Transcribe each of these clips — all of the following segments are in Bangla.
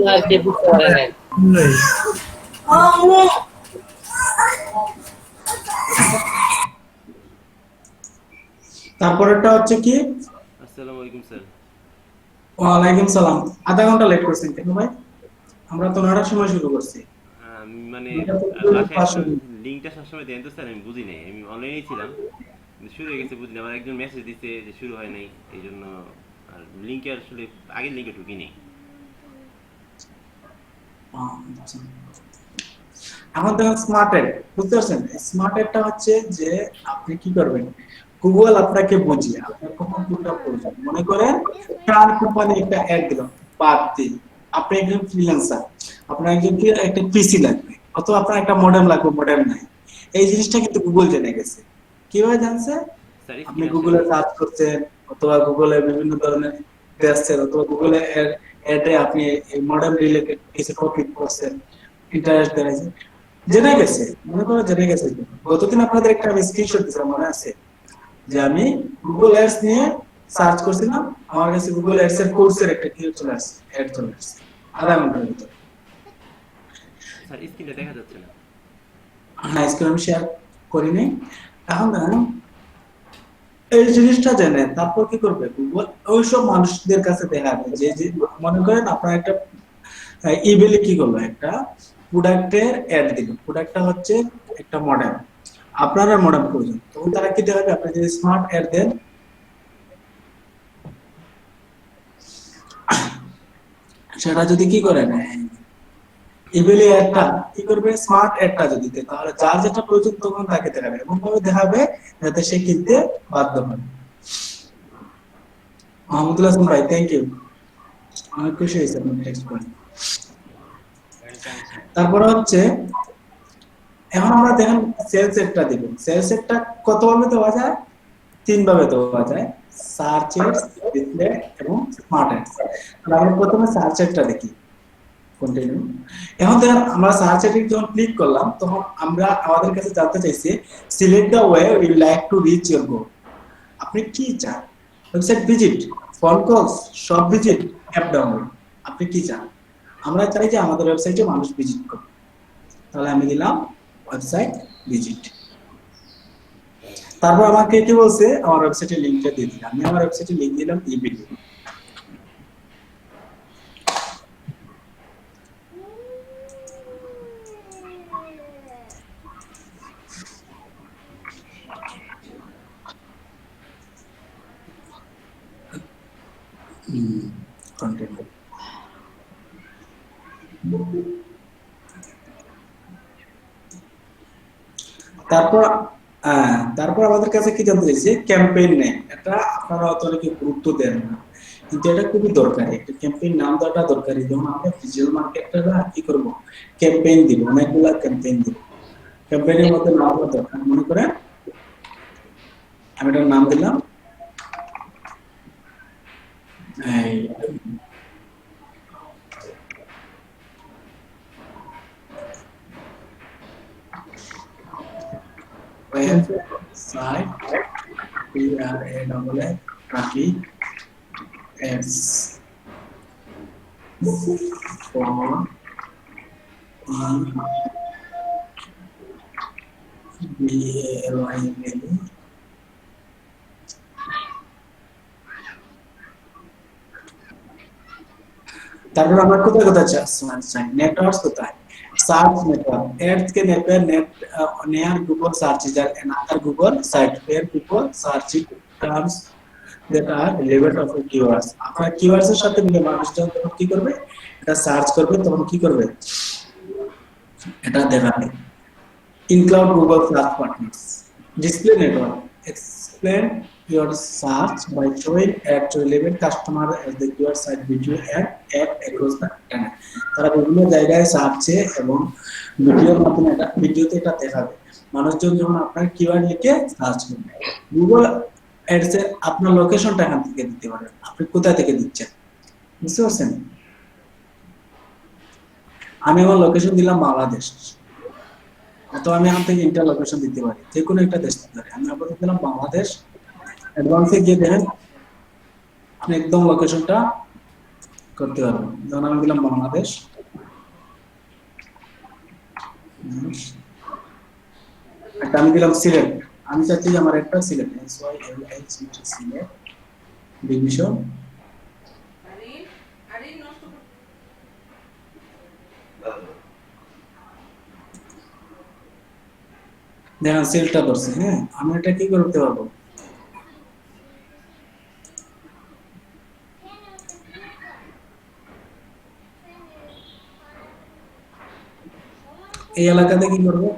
না কে বুঝতে পারে নাই। তারপরেরটা হচ্ছে কি? আসসালামু আলাইকুম স্যার। ওয়ালাইকুম সালাম। আধা ঘন্টা লেট করছেন কেন ভাই? আমরা তো 9টার সময় শুরু করছি। আমি মানে এটা তো পুরো বাসায় 5 আসলাম, মিনিট। লিঙ্কটা সবসময় দেন তো স্যার, আমি বুঝি নাই, আমি অনলাইনেই ছিলাম কিন্তু শুরু হয়ে গেছে বুঝি না, আমার একজন মেসেজ দিচ্ছে যে শুরু হয় নাই, এই জন্য আর লিঙ্কে আসলে আগের লিঙ্কে ঢুকি নেই। আচ্ছা। এখন দেখেন স্মার্ট এড, বুঝতে পারছেন? স্মার্ট এডটা হচ্ছে যে আপনি কি করবেন, গুগল আপনাকে বুঝিয়ে আপনার কখন কোনটা প্রয়োজন। মনে করেন কার কোম্পানি একটা অ্যাড দিল, বাদ দিন আপনি একজন ফ্রিল্যান্সার, আপনার একজন কি একটা পিসি লাগবে অথবা আপনার একটা মডেম লাগবে, মডেম নাই, এই জিনিসটা কিন্তু গুগল জেনে গেছে। কিভাবে জানছে? স্যার আপনি স্ক্রিন আসছে গুগলে না। সার্চ করছেন অথবা গুগলে বিভিন্ন ধরনের দেখছেন অথবা গুগলে এডে আপনি এই মডেল রিলেটেড কিছু টপিক করছেন, ইন্টারেস্ট দেখাইছে, জেনে গেছে। মনে করো জেনে গেছে। গতদিন আপনাদের একটা আমি স্ক্রিনশট দিয়েছিলাম, মনে আছে? যে আমি গুগল অ্যাডস নিয়ে সার্চ করছিলাম, আমার কাছে গুগল অ্যাডস এর কোর্সের একটা কি চলে আসছে, অ্যাড চলে আসছে আধা ঘন্টার ভিতরে। স্যার স্ক্রিনটা দেখা যাচ্ছে না। হ্যাঁ, স্ক্রিন আমি শেয়ার করিনি। এখন দেখেন এই জিনিসটা জেনে তারপর কি করবে গুগল, ওইসব মানুষদের কাছে দেখাবে যে যে মনে করেন আপনার একটা ইবেলে কি করলো, একটা প্রোডাক্টের অ্যাড দিল, প্রোডাক্টটা হচ্ছে একটা মডেল, আপনার মডেল প্রয়োজন, তখন তারা কি দেখাবে, আপনি যদি স্মার্ট অ্যাড দেন সেটা যদি কি করেন ইবেলে অ্যাডটা কি করবে, স্মার্ট অ্যাডটা যদি দেয় তাহলে যার যেটা প্রয়োজন তখন তাকে দেখাবে, এমন ভাবে দেখাবে যাতে সে কিনতে বাধ্য হয়। মাহমুদুল হাসান ভাই, থ্যাংক ইউ, অনেক খুশি হয়েছে আপনার টেক্সট পড়ে। তারপরে হচ্ছে এখন আমরা দেখেন সেলস এডটা দিব, সেলস এডটা কত ভাবে দেওয়া যায়? তিন ভাবে দেওয়া যায়, সার্চ এডস, ডিসপ্লে এবং স্মার্ট এডস। আমরা প্রথমে সার্চ এডটা দেখি, কন্টিনিউ। এখন দেখেন আমরা সার্চ এডে যখন ক্লিক করলাম তখন আমরা আমাদের কাছে জানতে চাইছে select the way you like to reach your goal. আপনি কি চান? Website visit, phone calls, shop visit, app download, আপনি কি চান? আমরা চাই যে আমাদের ওয়েবসাইটে মানুষ ভিজিট করবে, তাহলে আমি দিলাম ওয়েবসাইট ভিজিট। তারপর আমাকে কি বলছে, আমার ওয়েবসাইটের লিংকটা দিয়ে দিলাম, আমি আমার ওয়েবসাইটের লিংক দিলাম ইবিডি। কন্টিনিউ। তারপর তারপর আমাদের কাছে কি জানতে চাইছে, ক্যাম্পেইন নেম। এটা আপনারা অত অনেকে গুরুত্ব দেন না, কিন্তু এটা খুবই দরকারি, একটা ক্যাম্পেইন নাম দেওয়াটা দরকারি। যেমন আমরা ডিজিটাল মার্কেটাররা কি করব, ক্যাম্পেইন দিব, অনেকগুলা ক্যাম্পেইন দিব, ক্যাম্পেইনের মধ্যে নাম দেওয়া দরকার। মনে করেন আমি এটার নাম দিলাম এই website PRAFFIC ads for BALING তারপর আমরা কোথায় কোথায় চাই, নেটওয়ার্ক কোথায়, সার্চ নেটওয়ার্ক, এডস के नेट पे net near Google search is another Google site where people search terms that are relevant of keywords। আপনার keywords এর সাথে মিলে মানুষ যখন কি করবে, এটা সার্চ করবে, তখন কি করবে, এটা দেখাবে। Include Google Search Partners, display network, explain your search by showing ad to relevant customer as the keyword site video and app across the internet। তারা বিভিন্ন জায়গায় সার্চে এবং ভিডিওর মাধ্যমে এটা ভিডিওতে এটা দেখাবে, মানুষজন যখন আপনার কিওয়ার্ড লিখে সার্চ করবে। গুগল অ্যাডস এর আপনার লোকেশনটা এখান থেকে দিতে পারেন, আপনি কোথা থেকে দিচ্ছেন, বুঝতে পারছেন? আমি আমার লোকেশন দিলাম বাংলাদেশ, অথবা আমি এখান থেকে ইন্টার লোকেশন দিতে পারি, যে কোনো একটা দেশ দিতে পারি। আমি আপাতত দিলাম বাংলাদেশ, অ্যাডভান্সে গিয়ে দেখেন আপনি একদম লোকেশনটা করতে পারবো। যেমন আমি দিলাম বাংলাদেশ, একটা আমি দিলাম সিলেট, আমি চাচ্ছি যে আমার একটা সিলেট, সিলেট ডিভিশন, দেখেন সেলটা করছে। হ্যাঁ, আমি এটা কি করতে পারবো, এই এলাকাতে কি করবো,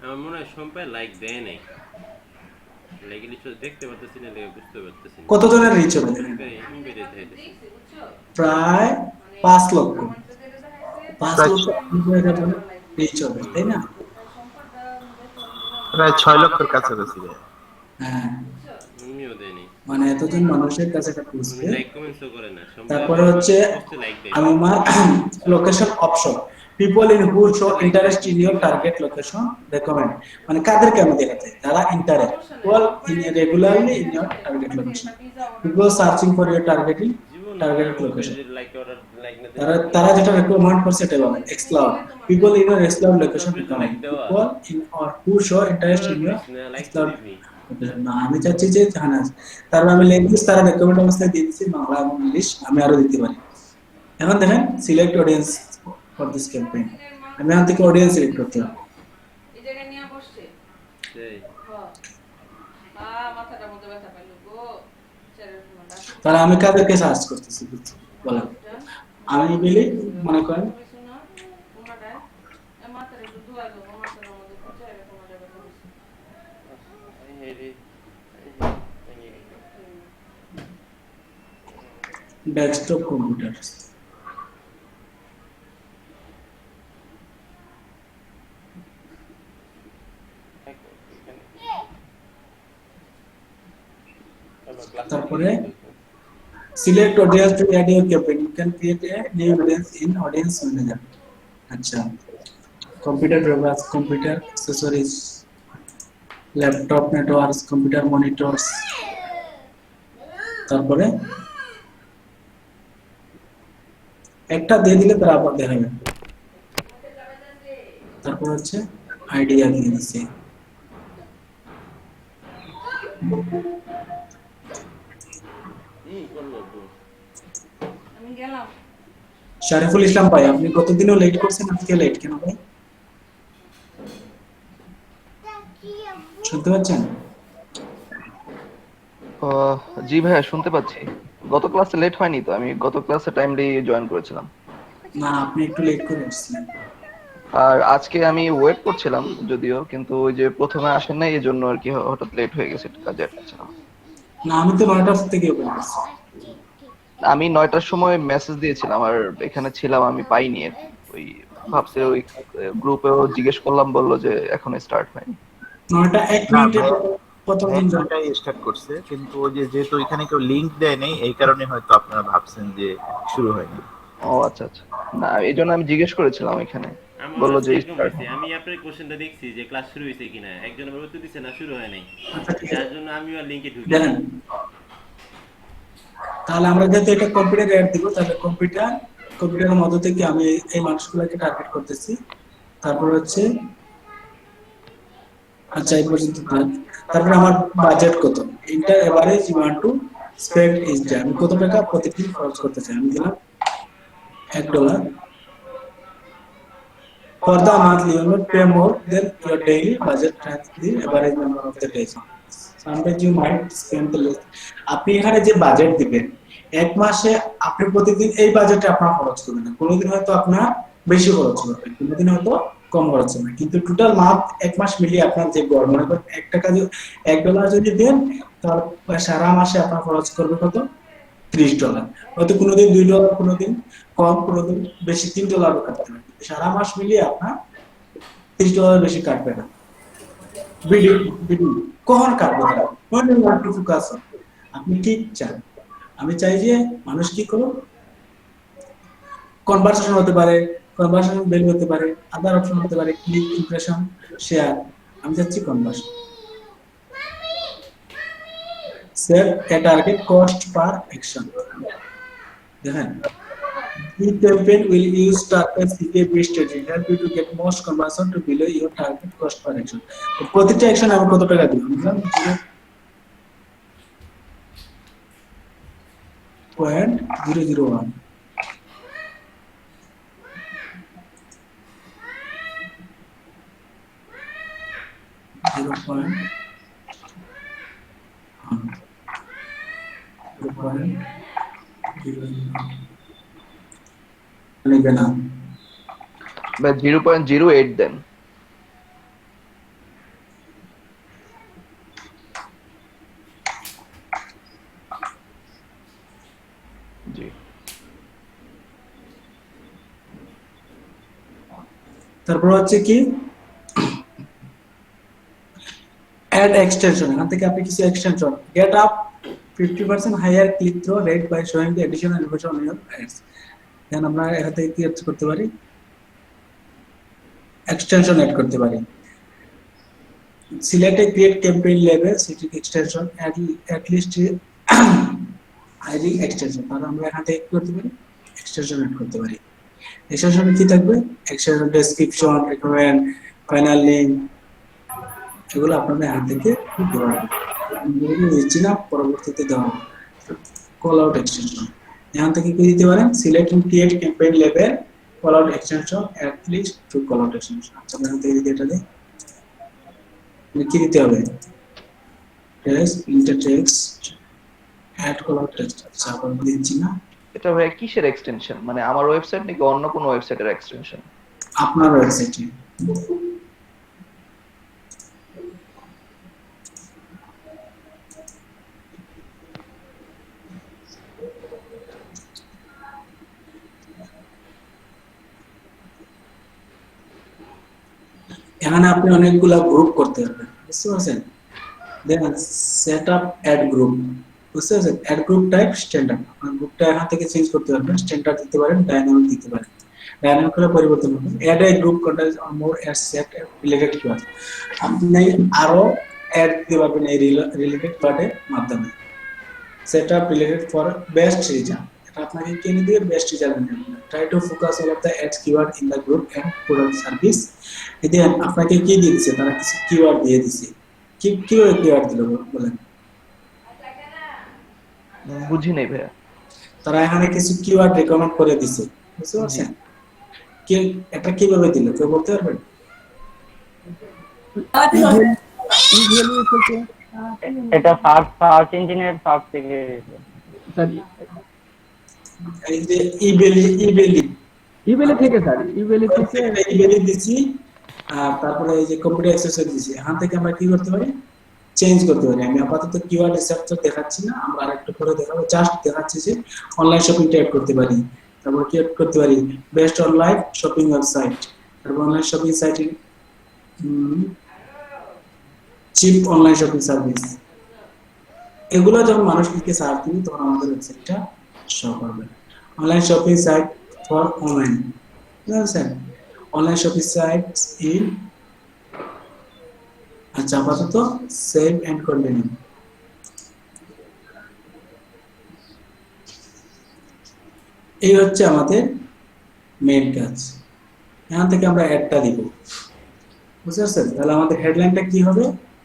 আমার মনে হয় সম্পায় লাইক দেয় নাই, লাইক লিস্ট দেখতে পারতেছি না, দেখে বুঝতে পারতেছি না। কতজনের রিচ হবে দেখেন, ইনভাইটে দেখাইতেছে প্রায় 5 লক্ষ, 5 লক্ষ প্রায় রিচ হবে, তাই না? প্রায় 6 লক্ষের কাছাকাছি ভাই। হ্যাঁ, উনিও দেয়নি, মানে এতজন মানুষের কাছে এটা উনি পৌঁছবে। লাইক কমেন্টসও করে না। তারপরে হচ্ছে পোস্টে লাইক দেয় আমি আমার location option, people in who show interest in your target location recommend, মানে কাদেরকে আমি দেখাতে, যারা interest people in regularly in your target location, people searching for your targeting জীবন টার্গেট আমার লোকেশন, পেজের লাইক অর্ডার লাইক না তারা তারা যেটা রেকমেন্ড করছে এটা বলে exclude, people in your exclude location recommend, people in or who show interest in your like exclude. দিবি। না, আমি চাচ্ছি যে জাহানাজ, তারপর আমি ল্যাঙ্গুয়েজ তারা রেকমেন্ড অবস্থায় দিয়ে দিচ্ছি বাংলা এবং ইংলিশ, আমি আরো দিতে পারি। এখন দেখেন select audience for this campaign, আমি এখান থেকে অডিয়েন্স সিলেক্ট করতে হবে। এই জায়গায় নিয়ে বসছে সেই মাথাটা মধ্যে ব্যথা পাইল গো তাহলে আমি কাদেরকে সার্চ করতেছি বলেন, আমি বলি মনে করেন মাথাটা একটু ধোয়া দেবো, মাথার মধ্যে পচা এরকম একটা ব্যথা হচ্ছে। ডেস্কটপ কম্পিউটার, তারপরে select audience to add your campaign, you can create a new audience in audience manager. আচ্ছা, computer drivers, computer accessories, laptop networks, computer monitors, তারপরে একটা দিয়ে দিলে তারা আবার দেখাবে। তারপর হচ্ছে আইডিয়া দিয়ে দিচ্ছে, আমি গেলাম শরীফুল ইসলাম ভাই, আপনি কতদিনও লেট করছেন, আজকে লেট কেন ভাই? শুনতে পাচ্ছেন? জি ভাইয়া শুনতে পাচ্ছি। গত ক্লাসে লেট হয়নি তো, আমি গত ক্লাসে টাইমলি জয়েন করেছিলাম। না, আপনি একটু লেট করে আসছিলেন। আর আজকে আমি ওয়েট করছিলাম যদিও, কিন্তু ওই যে প্রথমে আসেন নাই, এই জন্য আর কি হঠাৎ লেট হয়ে গেছে, কাজে আটকেছিলাম। না, আমি তো 9টা থেকে ওপেন করছি। আমি 9টার সময় মেসেজ দিয়েছিলাম আর এখানে ছিলাম, আমি পাইনি আর কি। ওই ভাবছি ওই গ্রুপেও জিজ্ঞেস করলাম, বললো যে এখনো স্টার্ট হয়নি। 9টা 1 না মিনিটে ভাই, প্রথমদিন জয়েন। এটাই স্টার্ট করছে, কিন্তু ওই যে যেহেতু এখানে কেউ লিংক দেয় নাই, এই কারণে হয়তো আপনারা ভাবছেন যে শুরু হয়নি। ও আচ্ছা আচ্ছা, না এই জন্য আমি জিজ্ঞেস করেছিলাম এখানে, আমার বললো যে এরকম স্টার্ট। হয়েছে, আমি আপনার কোশ্চেনটা দেখছি যে ক্লাস শুরু হয়েছে কিনা, একজন আবার উত্তর দিচ্ছে না শুরু হয় নাই, আচ্ছা, ঠিক যার আছে, জন্য আমিও আর লিংকে ঢুকি দেখেন তাহলে আমরা যেহেতু এটা কম্পিউটার অ্যাড দিব, তাহলে কম্পিউটারের মধ্য থেকে আমি এই মানুষগুলোকে টার্গেট করতেছি। তারপর হচ্ছে আচ্ছা এই পর্যন্ত থাক। তারপর আমার বাজেট কত, enter average you want to spend is day, আমি কত টাকা প্রতিদিন খরচ করতে চাই, আমি দিলাম $1। For the monthly, you will pay more than your daily budget times the average number of the days. Sometimes you might spend the less. আপনি এখানে যে বাজেট দিবেন, এক মাসে আপনি প্রতিদিন এই বাজেটে আপনার খরচ করবেন না, কোনোদিন হয়তো আপনার বেশি খরচ করবেন, কোনোদিন হয়তো কম খরচ হবে, কিন্তু টোটাল মান্থ এক মাস মিলিয়ে আপনার যে গড়, মনে করেন $1 $1 যদি দেন, তাহলে সারা মাসে আপনার খরচ করবে কত, $30। হয়তো কোনোদিন $2, কোনোদিন কম, কোনোদিন বেশি, $3 কাটতে পারে, সারা মাস মিলিয়ে আপনার $30 বেশি কাটবে না। ভিডিও ভিডিও কখন কাটবে তারা, when you want to focus on, আপনি কি চান? আমি চাই যে মানুষ কি করুক, কনভারসেশন হতে পারে, কনভারসেশন বেল হতে পারে, আদার অপশন হতে পারে, ক্লিক, ইমপ্রেশন, শেয়ার, আমি চাচ্ছি conversion. set a target cost per action দেখেন the campaign will use target CPA based strategy help you to get most conversion to below your target cost per action তো প্রতিটা অ্যাকশন আমি কত টাকা দিব বুঝলাম 0.001 লিখবে না বা 0.08 দেন। জি তারপর হচ্ছে কি add extension এখান থেকে আপনি কিছু extension get up 50% higher click through rate by showing the additional information on your ads দেন আমরা এখান থেকে কি অ্যাড করতে পারি এক্সটেনশন অ্যাড করতে পারি select a create campaign label setting extension at least id extension তাহলে আমরা এখান থেকে কি করতে পারি এক্সটেনশন অ্যাড করতে পারি এক্সটেনশনে কি থাকবে extension description recommend final link এগুলো আপনাদের হাত থেকে দেওয়া হবে নিচ্ছি না পরবর্তীতে দেওয়া হবে কল আউট এক্সটেনশন এখান থেকে কি দিতে পারেন select and create campaign level call out extension at least to call out extension আচ্ছা এখান থেকে যদি এটা দেই কি দিতে হবে text enter text add call out text আচ্ছা আমরা দিচ্ছি না এটা ভাই কিসের এক্সটেনশন মানে আমার ওয়েবসাইট নাকি অন্য কোনো ওয়েবসাইটের এক্সটেনশন আপনার ওয়েবসাইটে এখানে আপনি অনেকগুলা গ্রুপ করতে পারবেন বুঝতে পারছেন দেখেন সেট আপ অ্যাড গ্রুপ বুঝতে পারছেন অ্যাড গ্রুপ টাইপ স্ট্যান্ডার্ড আপনার গ্রুপটা এখান থেকে চেঞ্জ করতে পারবেন স্ট্যান্ডার্ড দিতে পারেন ডাইনামিক দিতে পারেন ডাইনামিক করে পরিবর্তন করবেন ad a group contents or more ad set related keyword আপনি আরো অ্যাড দিতে পারবেন এই রিলেটেড কিওয়ার্ডের মাধ্যমে set up related for best result এটা আপনাকে কিনে দিয়ে বেস্ট রিজাল্ট দেবে try to focus all of the ads keyword in the group and product service এতে আপনাকে কি দিয়ে দিয়েছে তারা কিছু কিওয়ার্ড দিয়ে দিয়েছে কি কিওয়ার্ড দিল বলেন বুঝি নাই ভাইয়া তারা এখানে কিছু কিওয়ার্ড রেকমেন্ড করে দিয়েছে বুঝতে পারছেন কি এটা কিভাবে দিল কেউ বলতে পারবেন এটা সার্চ ইঞ্জিনের সার্চ থেকে এই যে ইবেলি থেকে স্যার ইবেলি দিছি তারপরে এই যে কম্পিউটার অ্যাক্সেসরি দিছি এখান থেকে আমরা কি করতে পারি চেঞ্জ করতে পারি আমি আপাতত কিওয়ার্ড রিসার্চটা দেখাচ্ছি না আমরা আরেকটু পরে দেখাবো জাস্ট দেখাচ্ছি যে অনলাইন শপিং ট্যাগ করতে পারি তারপর কি অ্যাড করতে পারি বেস্ট অনলাইন শপিং ওয়েবসাইট তারপর অনলাইন শপিং সাইটে চিপ অনলাইন শপিং সার্ভিস এগুলো যখন মানুষকে সার্চ দিবে তখন আমাদের ওয়েবসাইটটা শো করবে online shopping site for online বুঝছেন অনলাইন শপিং সাইটস ইন আচ্ছা আপাতত সেভ এন্ড কন্টিনিউ এই হচ্ছে আমাদের মেইন কাজ এখান থেকে আমরা অ্যাডটা দিব বুঝতে পারছেন তাহলে আমাদের হেডলাইনটা কি হবে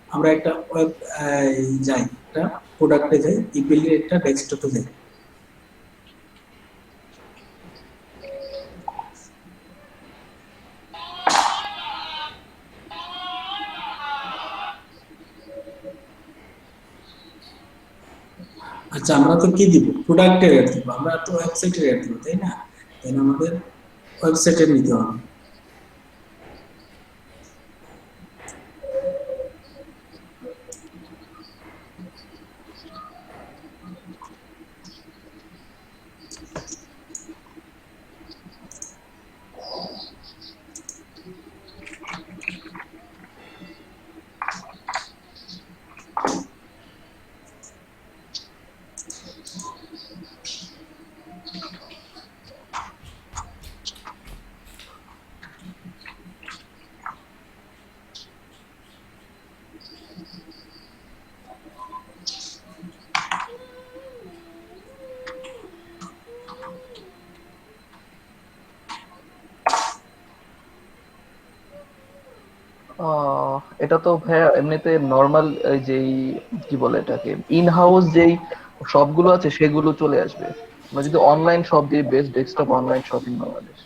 আমরা একটা ওয়েব যাই একটা প্রোডাক্টে যাই ইমেইলের একটা ডেস্কটপে যাই আচ্ছা আমরা তো কি দিব প্রোডাক্টের অ্যাড দিব আমরা তো ওয়েবসাইটের অ্যাড দিব তাই না তাহলে আমাদের ওয়েবসাইটের নিতে হবে এটা তো ভাইয়া এমনিতে নর্মাল যেই কি বলে এটাকে ইন হাউস যেই শপগুলো আছে সেগুলো চলে আসবে। আমরা যদি অনলাইন শপ দিই, best desktop online shopping Bangladesh.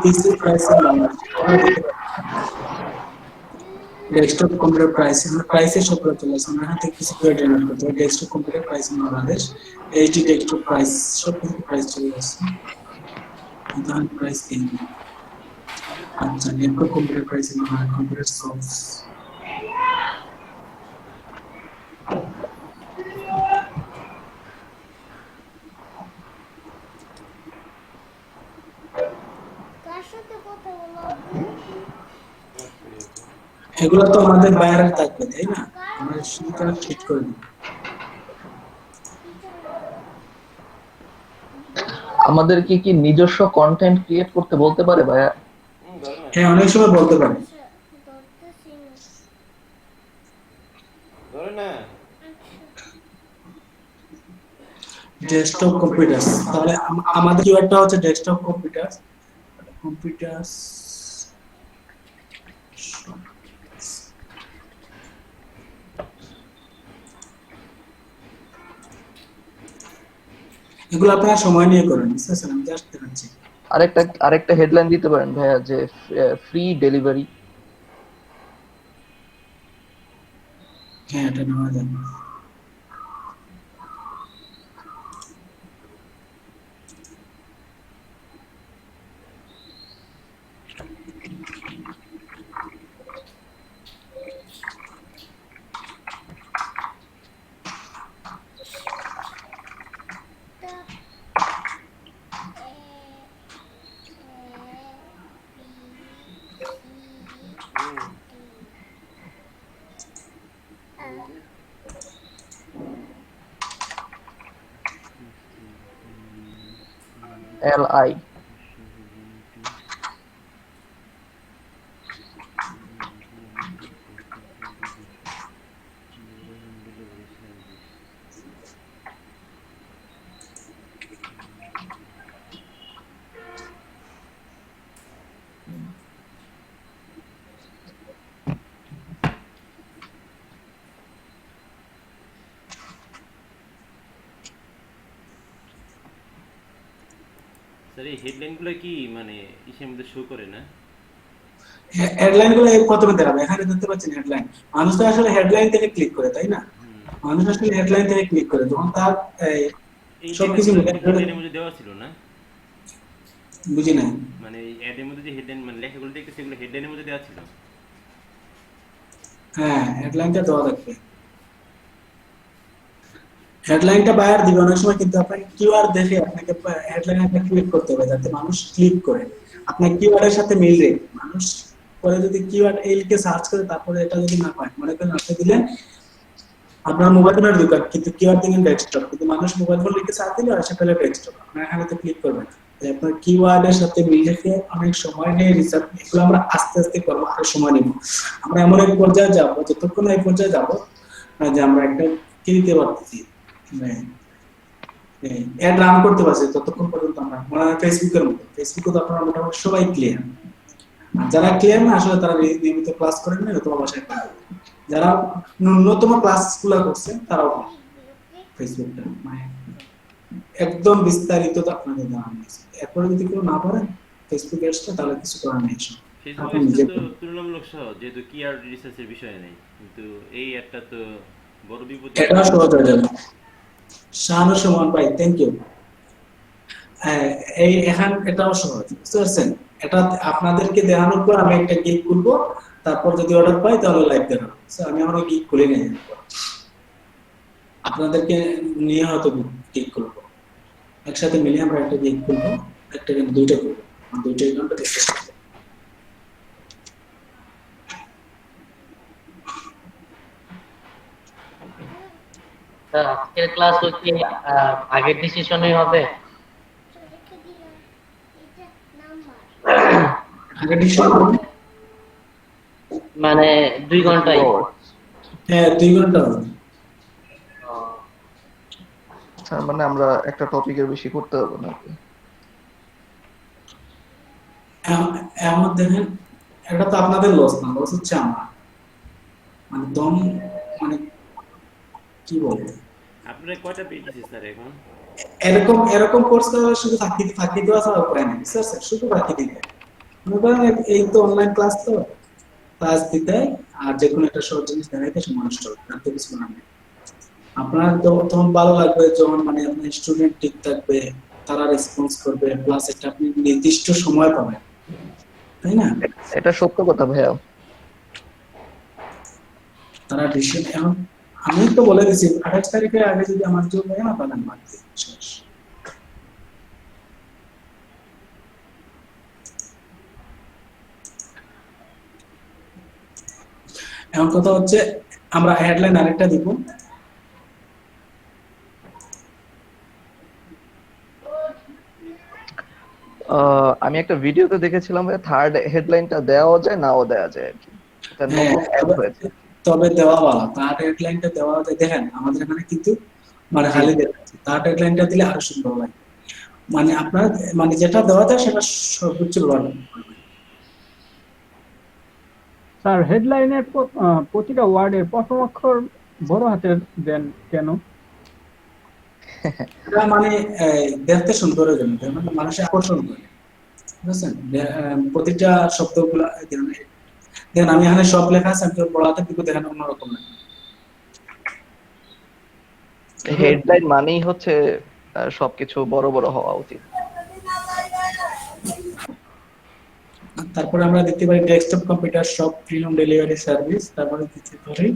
PC pricing Bangladesh আমরা দিতে পারি। ডেস্কটপ কম্পিউটার প্রাইসিং আমরা প্রাইসের সব করে চলে আসছে, আমরা এখান থেকে কিছু করে জেনারেট করতে পারি। Desktop computer pricing Bangladesh, HD desktop price, সব কিছু প্রাইস চলে আসছে। উদাহরণ প্রাইস দিন। আচ্ছা, network computer pricing Bangladesh, computer softs. এগুলো তো আমাদের বাইরের থাকবে তাই না, আমরা সেটা ঠিক করে দিই। আমাদের কি নিজস্ব কন্টেন্ট ক্রিয়েট করতে বলতে পারে ভাইয়া? ধরে না হ্যাঁ, অনেক সময় বলতে পারি। ধরে না ডেস্কটপ কম্পিউটার, তাহলে আমাদের কিওয়ার্ডটা হচ্ছে ডেস্কটপ কম্পিউটার। কম্পিউটার এগুলো আপনারা সময় নিয়ে করেন, বুঝতে পারছেন? আমি জাস্ট দেখাচ্ছি। আরেকটা হেডলাইন দিতে পারেন ভাইয়া, যে ফ্রি ডেলিভারি। হ্যাঁ, এটা নেওয়া যাবে। LI স্যার এই হেডলাইনগুলো কি মানে ইসের মধ্যে শো করে না? হেডলাইন গুলো প্রথমে দেখাবে, এখানে দেখতে পাচ্ছেন হেডলাইন। মানুষ তো আসলে হেডলাইন থেকে ক্লিক করে, তাই না? মানুষ আসলে হেডলাইন থেকে ক্লিক করে, যখন তার এই সবকিছু টেক্সটগুলো কি হেডলাইনের মধ্যে দেওয়া ছিল না? বুঝি না। মানে এই অ্যাডের মধ্যে যে হেডলাইন মানে লেখাগুলো দেখতেছি এগুলো হেডলাইনের মধ্যে দেওয়া ছিল। হ্যাঁ, হেডলাইনটা দেওয়া থাকবে। হেডলাইনটা বায়ার দিবে অনেক সময়, কিন্তু আপনাকে কিওয়ার্ড দেখে আপনাকে হেডলাইনটা ক্লিক করতে হবে, যাতে মানুষ ক্লিক করে আপনার কিওয়ার্ডের সাথে মিল রেখে। মানুষ পরে যদি কিওয়ার্ড এলকে সার্চ করে তারপরে এটা যদি না পায়, মনে করেন আপনি দিলেন আপনার মোবাইল ফোনের দোকান, কিন্তু কিওয়ার্ড দিলেন ডেস্কটপ, কিন্তু মানুষ মোবাইল ফোন লিখে সার্চ দিলে আসে পেলে ডেস্কটপ, আপনার এখানে তো ক্লিক করবেন। আপনার কিওয়ার্ডের সাথে মিল রেখে অনেক সময় নিয়ে রিসার্চ, এগুলো আমরা আস্তে আস্তে করবো, আরো সময় নিব। আমরা এমন এক পর্যায়ে যাবো, যতক্ষণ এই পর্যায়ে যাবো যে আমরা একটা কি দিতে পারতেছি, অ্যাড রান করতে পারছি, ততক্ষণ পর্যন্ত আমরা ফেসবুকের মতো, ফেসবুকে তো আপনারা মোটামুটি সবাই ক্লিয়ার। যারা ক্লিয়ার না আসলে তারা নিয়মিত ক্লাস করেন না, অথবা বাসায় করেন। যারা ন্যূনতম ক্লাস গুলো করছেন তারাও ফেসবুকটা মানে একদম বিস্তারিত তো আপনাদের জানানো হয়েছে। এরপরে যদি কেউ না পারেন ফেসবুক এডসটা, তাহলে কিছু করার নেই। ফেসবুক আপনি এডসটা নিজে তো তুলনামূলক সহজ, যেহেতু কিওয়ার্ড রিসার্চের বিষয় নেই, কিন্তু এই অ্যাডটা তো বড় বিপদ। এটা সহজ হয়ে যাবে। শাহানুর সুমন ভাই, থ্যাংক ইউ। এই এখন এটাও সহজ, বুঝতে পারছেন? এটা আপনাদেরকে দেখানোর পর আমি একটা গিগ খুলবো, তারপর যদি অর্ডার পাই তাহলে লাইভ দেখাবো। আমি এখনো গিগ খুলে নিয়ে আপনাদেরকে নিয়ে হয়তো গিগ খুলবো, একসাথে মিলে আমরা একটা গিগ খুলবো, একটা কেন দুইটা খুলবো, দুইটা ঘন্টা দেখতে পাবো। স্যার আজকের ক্লাস কি আগের ডিসিশনই হবে? আগে ডিসিশন মানে 2 ঘন্টায়? হ্যাঁ, 2 ঘন্টা হবে। মানে আমরা একটা টপিকের বেশি করতে হবে না। এমন দেখেন, এটা তো আপনাদের লস না, লস হচ্ছে আমার। মানে দম, মানে কি বলে, আপনারা কয়টা পেজ দিছে স্যার এখন? এরকম এরকম কোর্স করে শুধু ফাঁকি ফাঁকি দেওয়া ছাড়া উপায় নেই স্যার, স্যার শুধু ফাঁকি দিতে। মনে করেন এই তো অনলাইন ক্লাস, তো ক্লাস দিতে আর যে কোনো একটা সহজ জিনিস দেখাইতে সময় নষ্ট হবে, আর তো কিছু না। আপনার তো তখন ভালো লাগবে যখন মানে আপনার স্টুডেন্ট ঠিক থাকবে, তারা রেসপন্স করবে, প্লাস এটা আপনি নির্দিষ্ট সময় পাবেন, তাই না? এটা সত্য কথা ভাইয়া। তারা ডিসিশন এখন, আমি তো বলে দিছি 28 তারিখের আগে যদি আমার জন্য হয় না তাহলে বাদ দিই, শেষ। এখন কথা হচ্ছে আমরা হেডলাইন আরেকটা দিব। আমি একটা ভিডিওতে দেখেছিলাম থার্ড হেডলাইনটা দেওয়া যায় নাও দেওয়া যায় আর কি, এটা হ্যাঁ, নতুন অ্যাড হয়েছে। তবে দেওয়া ভালো, তার হেডলাইনটা দেওয়া যায়। দেখেন আমাদের এখানে কিন্তু মানে জি খালি জি। দেখাচ্ছে, তার হেডলাইনটা দিলে আরো সুন্দর লাগে। মানে আপনার মানে যেটা দেওয়া যায় সেটা সর্বোচ্চ ভালো। স্যার হেডলাইনের প্রতিটা ওয়ার্ডের প্রথম অক্ষর বড় হাতের দেন কেন? এটা মানে দেখতে সুন্দরের জন্য, মানে মানুষের আকর্ষণ করে, বুঝছেন? প্রতিটা শব্দগুলা দেখেন আমি এখানে সব লেখা আছে, আমি তো পড়াতে দিব, দেখেন অন্যরকম লেখা। হেডলাইন মানেই হচ্ছে সবকিছু বড় বড় হওয়া উচিত। তারপরে আমরা দিতে পারি desktop computer shop free home delivery service, তারপরে দিতে পারি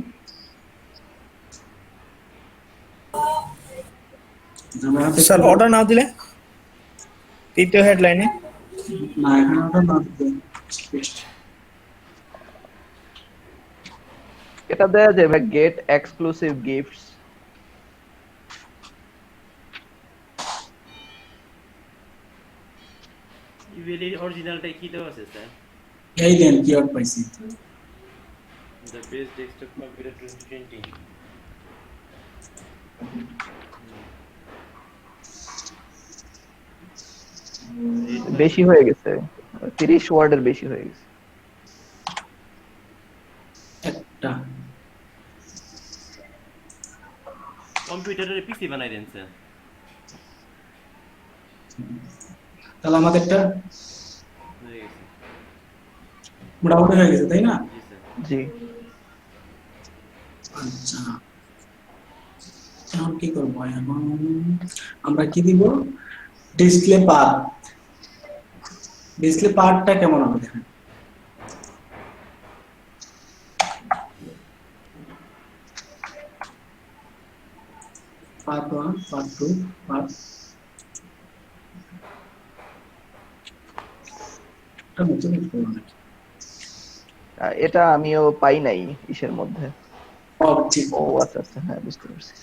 স্যার অর্ডার না দিলে তৃতীয় হেডলাইনে না, এখানে ওটা না দিতে এটা দেয়া যাবে গেট এক্সক্লুসিভ গিফটস। ইভেলির অরিজিনালটাই কি দেওয়া আছে স্যার? এই দেন কিওয়ার্ড পাইছি। The best desktop computer 2020। বেশি হয়ে গেছে, 30 ওয়ার্ডের বেশি হয়ে গেছে। একটা কম্পিউটারের পিসি বানাই দেন স্যার। তাহলে আমাদেরটা হয়ে গেছে। মোটামুটি হয়ে গেছে, তাই না? জি স্যার। জি আচ্ছা, এখন কি করবো? এখন আমরা কি দিব? Display part. ডিসপ্লে পার্টটা কেমন হবে দেখেন। পার্ট 1, পার্ট 2, পার্ট এটা নতুন করব নাকি? এটা আমিও পাই নাই ইসের মধ্যে। অবজেক্ট। ও আচ্ছা আচ্ছা, হ্যাঁ বুঝতে পারছি।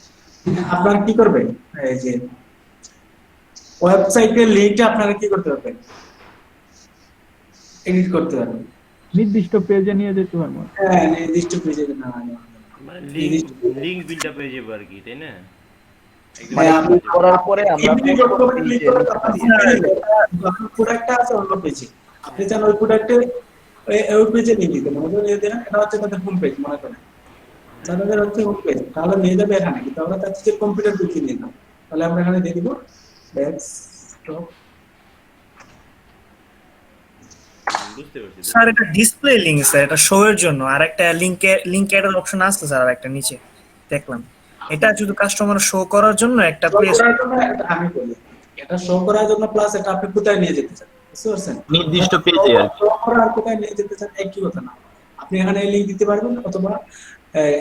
আপনারা কি করবেন, এই যে ওয়েবসাইটের লিংকটা আপনারা কি করতে পারবেন? এডিট করতে পারবেন। নির্দিষ্ট পেজে নিয়ে যেতে পারবো। হ্যাঁ, নির্দিষ্ট পেজে না, মানে লিংক লিংক বিল্ড আপ হয়ে যাবে আর কি, তাই না? একদম মানে হ্যাঁ, ক্লিক করার পরে আমরা ইমেল post করতে ডকুমেন্ট ক্লিক নিচে করে নিতে আপনার পারি। আপনার প্রোডাক্টটা আছে অন্য পেজে, আপনি চান ওই প্রোডাক্টে ওই পেজে নিয়ে দিতে, মনে করেন এটা হচ্ছে তাদের হোম পেজ, মনে করেন তাদের হচ্ছে হোম পেজ, তাহলে নিয়ে যাবে এখানে, কিন্তু আমরা চাচ্ছি যে কম্পিউটার দিকে নিয়ে যাবো, তাহলে আমরা এখানে দিয়ে দিব ডেস্কটপ। বুঝতে পারছি স্যার এটা ডিসপ্লে লিংক স্যার, এটা শো এর জন্য। আর একটা লিংক এর অপশন আছে স্যার, আর একটা নিচে দেখলাম। এটা শুধু কাস্টমার শো করার জন্য একটা শো প্লেস। করার জন্য আমি বলি, এটা শো করার জন্য, প্লাস এটা আপনি কোথায় নিয়ে যেতে চান, বুঝতে পারছেন? নির্দিষ্ট পেজে আর কি। শো করার কোথায় নিয়ে যেতে চান একই কথা না, আপনি এখানে লিংক দিতে পারবেন, অথবা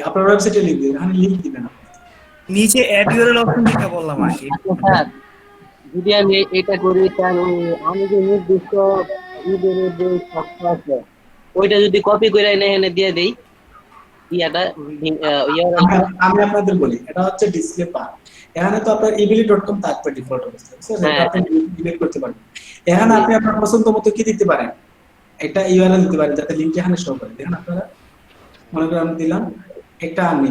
আপনার ওয়েবসাইটে লিংক দিবেন, এখানে লিংক দিবেন আপনি। নিচে অ্যাড ইউআরএল অপশন যেটা বললাম আর কি। স্যার যদি আমি এটা করি তাহলে আমি যে নির্দিষ্ট ঈদের যে শর্ত আছে ওইটা যদি কপি করে এনে এনে দিয়ে দেই ইয়াটা আমি আপনাদের বলি, এটা হচ্ছে ডিসপ্লে পার্ট। এখানে তো আপনার ebili.com থাকবে ডিফল্ট অবস্থায়, সেটা হ্যাঁ। আপনি ডিলিট করতে পারবেন। এখানে আপনি আপনার পছন্দ মতো কি দিতে পারেন, এটা ইউআরএল দিতে পারেন যাতে লিংক এখানে শো করে। দেখেন আপনারা, মনে করেন আমি দিলাম একটা, আমি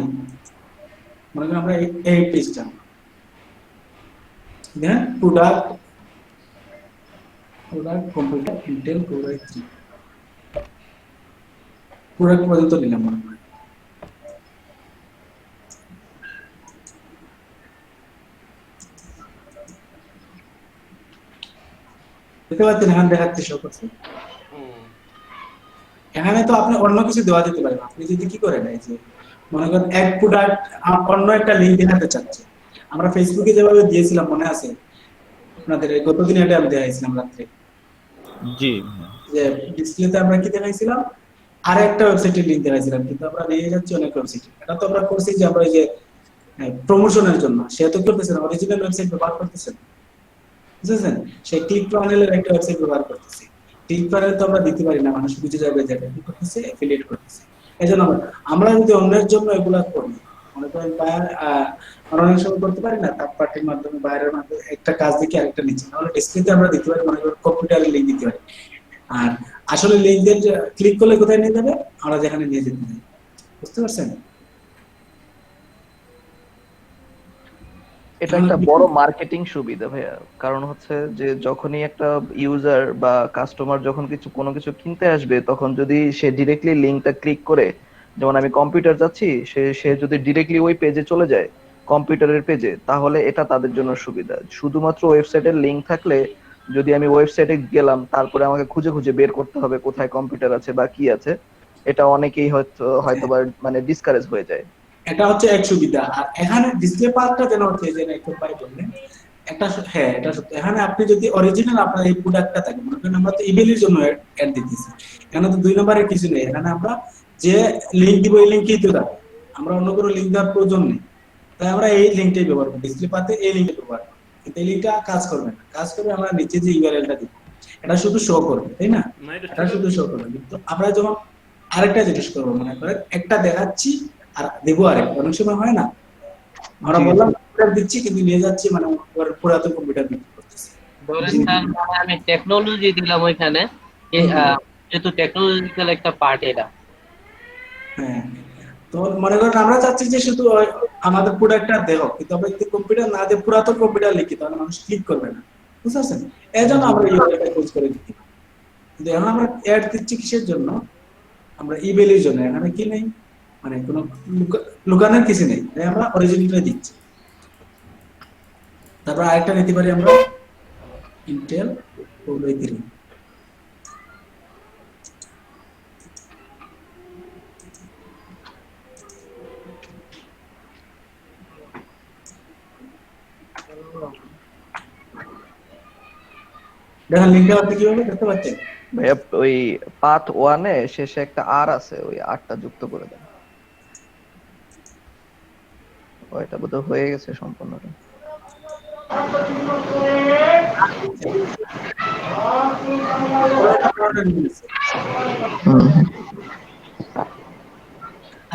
মনে করেন আমরা এই পেজটা দেখেন product product computer Intel core i3 product পর্যন্ত নিলাম মনে হয়। দেখতে পাচ্ছেন এখানে দেখাচ্ছে শো করছে। এখানে তো আপনি অন্য কিছু দেওয়া যেতে পারেন। আপনি যদি কি করেন এই যে মনে করেন এক প্রোডাক্ট অন্য একটা লিংক দেখাতে চাচ্ছে, আমরা ফেসবুকে যেভাবে দিয়েছিলাম মনে আছে আপনাদের, গতদিন এটা আমি দেখাইছিলাম রাত্রে, জি যে ডিসপ্লেতে আমরা কি দেখাইছিলাম আর একটা ওয়েবসাইটের লিংক দেখাইছিলাম, কিন্তু আমরা নিয়ে যাচ্ছি অনেক ওয়েবসাইট। এটা তো আমরা করছি যে আমরা এই যে প্রমোশনের জন্য, সে তো করতেছে না, অরিজিনাল ওয়েবসাইট ব্যবহার করতেছে না, বুঝছেন? সে ক্লিক প্যানেলের একটা ওয়েবসাইট ব্যবহার করতেছে। ক্লিক প্যানেল তো আমরা দিতে পারি না, মানুষ বুঝে যাবে যে এটা কি করতেছে, এফিলিয়েট করতেছে। এজন্য আমরা যদি অন্যের জন্য এগুলা করি, মনে করেন বায়ার আমরা অনেক সময় করতে পারি না, থার্ড পার্টির মাধ্যমে বায়ারের মাধ্যমে একটা কাজ দেখে আরেকটা নিচ্ছি, তাহলে ডিসপ্লেতে আমরা দিতে পারি, মনে করেন কম্পিউটারের লিংক দিতে পারি। আর আসলে লিংকের ক্লিক করলে কোথায় নিয়ে যাবে, আমরা যেখানে নিয়ে যেতে পারি, বুঝতে পারছেন? এটা একটা বড় মার্কেটিং সুবিধা ভাইয়া। কারণ হচ্ছে যে যখনই একটা ইউজার বা কাস্টমার যখন কোনো কিছু কিনতে আসবে, তখন যদি সে ডিরেক্টলি লিংকটা ক্লিক করে, যেমন আমি কম্পিউটার যাচ্ছি, সে যদি ডিরেক্টলি ওই পেজে চলে যায়, কম্পিউটারের পেজে, তাহলে এটা তাদের জন্য সুবিধা। শুধুমাত্র ওয়েবসাইটের লিংক থাকলে, যদি আমি ওয়েবসাইটে গেলাম তারপরে আমাকে খুঁজে খুঁজে বের করতে হবে কোথায় কম্পিউটার আছে বা কি আছে, এটা অনেকেই হয়তো বা মানে ডিসকারেজ হয়ে যায়। এটা হচ্ছে এক সুবিধা। আর এখানে ডিসপ্লে পার্টটা যেন হচ্ছে যে একটু পাই বললেন একটা, হ্যাঁ এটা সত্যি। এখানে আপনি যদি অরিজিনাল আপনার এই প্রোডাক্টটা থাকে, মনে করেন আমরা তো ইমেইলের জন্য অ্যাড দিতেছি, এখানে তো 2 নম্বরের কিছু নেই। এখানে আমরা যে লিংক দিব এই লিংকেই তো যাবে, আমরা অন্য কোনো লিংক দেওয়ার প্রয়োজন নেই। তাই আমরা এই লিংকটাই ব্যবহার করি, ডিসপ্লে পাতে এই লিংকটা ব্যবহার করি। কিন্তু এই লিংকটা কাজ করবে না, কাজ করবে আমরা নিচে যে ইউআরএলটা দিব, এটা শুধু শো করবে, তাই না? এটা শুধু শো করবে। কিন্তু আমরা যখন আরেকটা জিনিস করবো, মনে করেন একটা দেখাচ্ছি আর দেবো আরেকটা, অনেক সময় হয় না, আমরা বললাম কম্পিউটার দিচ্ছি কিন্তু নিয়ে যাচ্ছি মানে পুরাতন কম্পিউটার বিক্রি করতেছি। ধরেন স্যার আমি টেকনোলজি দিলাম ওইখানে, যেহেতু টেকনোলজিক্যাল একটা পার্ট এটা। হ্যাঁ, তো মনে করেন আমরা চাচ্ছি যে শুধু আমাদের প্রোডাক্টটা দেখো, কিন্তু আমরা যদি কম্পিউটার না দিয়ে পুরাতন কম্পিউটার লিখি তাহলে মানুষ ক্লিক করবে না, বুঝতে পারছেন? এই জন্য আমরা ইউআরএলটা খোঁজ করে দিই। কিন্তু এখন আমরা অ্যাড দিচ্ছি কিসের জন্য? আমরা ইমেইলের জন্য। এখানে কি নেই, মানে কোনো লুকানোর কিছু নেই, তাই আমরা অরিজিনালটা দিচ্ছি। তারপর আরেকটা নিতে পারি আমরা ইন্টেল কোর i3। দেখেন লিংকটা আপনি কিভাবে দেখতে পাচ্ছেন? ভাইয়া ওই পাথ 1 এ শেষে একটা আর আছে, ওই আরটা যুক্ত করে দেন। ওইটা বোধহয় হয়ে গেছে সম্পূর্ণটা।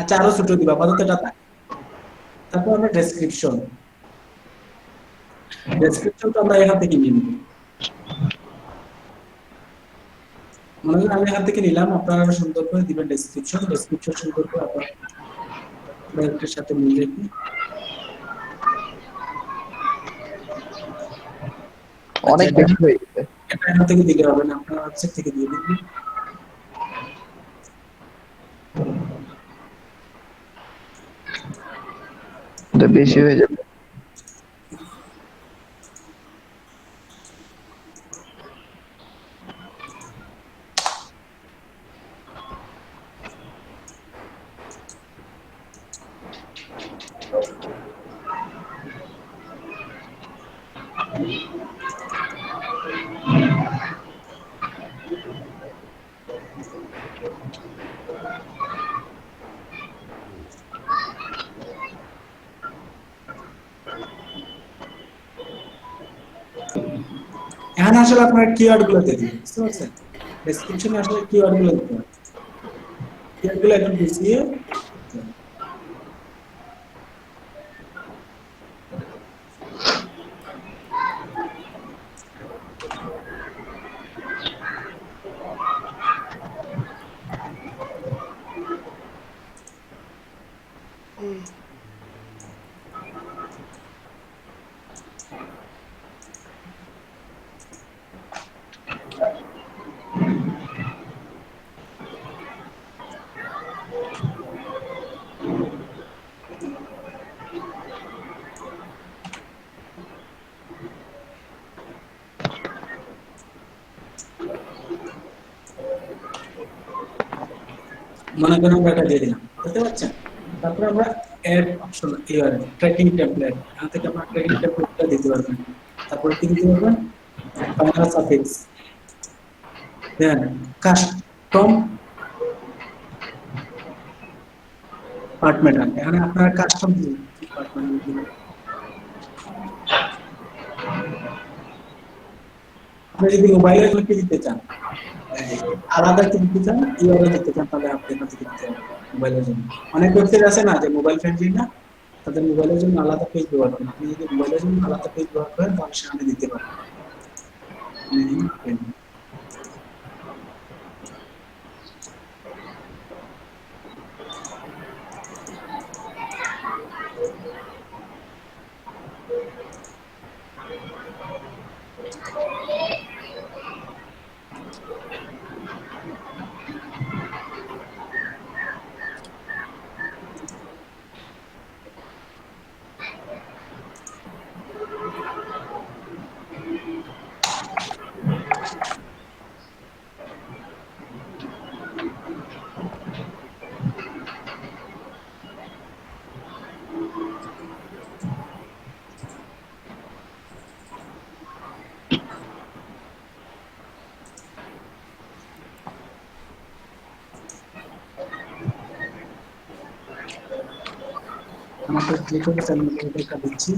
আচ্ছা আরো ছোট দিবা, আপাতত এটা থাক। তারপর আমরা ডেসক্রিপশন তো আমরা এখান থেকে নিয়ে নিব। মনে করেন আমি এখান থেকে নিলাম, আপনারা আরো সুন্দর করে দিবেন ডেসক্রিপশন সুন্দর করে আপনার প্রোডাক্টের সাথে মিল রেখে। অনেক বেশি হয়ে গেছে। এটা এখান থেকে দিলে হবে না, আপনার ওয়েবসাইট থেকে দিয়ে দিবেন। এটা বেশি হয়ে যাবে। এখানে আসলে আপনার কিওয়ার্ড গুলো দিয়ে দিবেন, বুঝতে পারছেন? ডেসক্রিপশনে আসলে কিওয়ার্ড গুলো দিতে হবে, কিওয়ার্ড গুলো একটু বুঝিয়ে। মনে করেন আমরা এটা দিয়ে দিলাম, বুঝতে পারছেন? তারপর আমরা এড অপশন এর ট্র্যাকিং টেমপ্লেট, এখান থেকে আমরা ট্র্যাকিং টেমপ্লেটটা দিতে পারবেন। তারপর কি দিতে পারবেন? ফাইনাল সাফিক্স, দেন কাস্টম ডিপার্টমেন্ট, এখানে আপনার কাস্টম ডিপার্টমেন্ট দিবেন। আপনি যদি মোবাইলের জন্য কি দিতে চান, আলাদা কি দিতে চান, ইউআরএল দিতে চান, তাহলে আপনি এখান থেকে দিতে পারবেন মোবাইলের জন্য। অনেক ওয়েবসাইট আছে না যে মোবাইল ফ্রেন্ডলি না, তাদের মোবাইলের জন্য আলাদা পেজ ব্যবহার করেন। আপনি যদি মোবাইলের জন্য আলাদা পেজ ব্যবহার করেন তাহলে সেখানে দিতে পারবেন। আমাদের যে কোনো চ্যানেলে দেখা দিচ্ছি।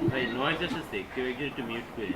ভাই নয়েজ আসছে, কেউ একজন একটু মিউট করে।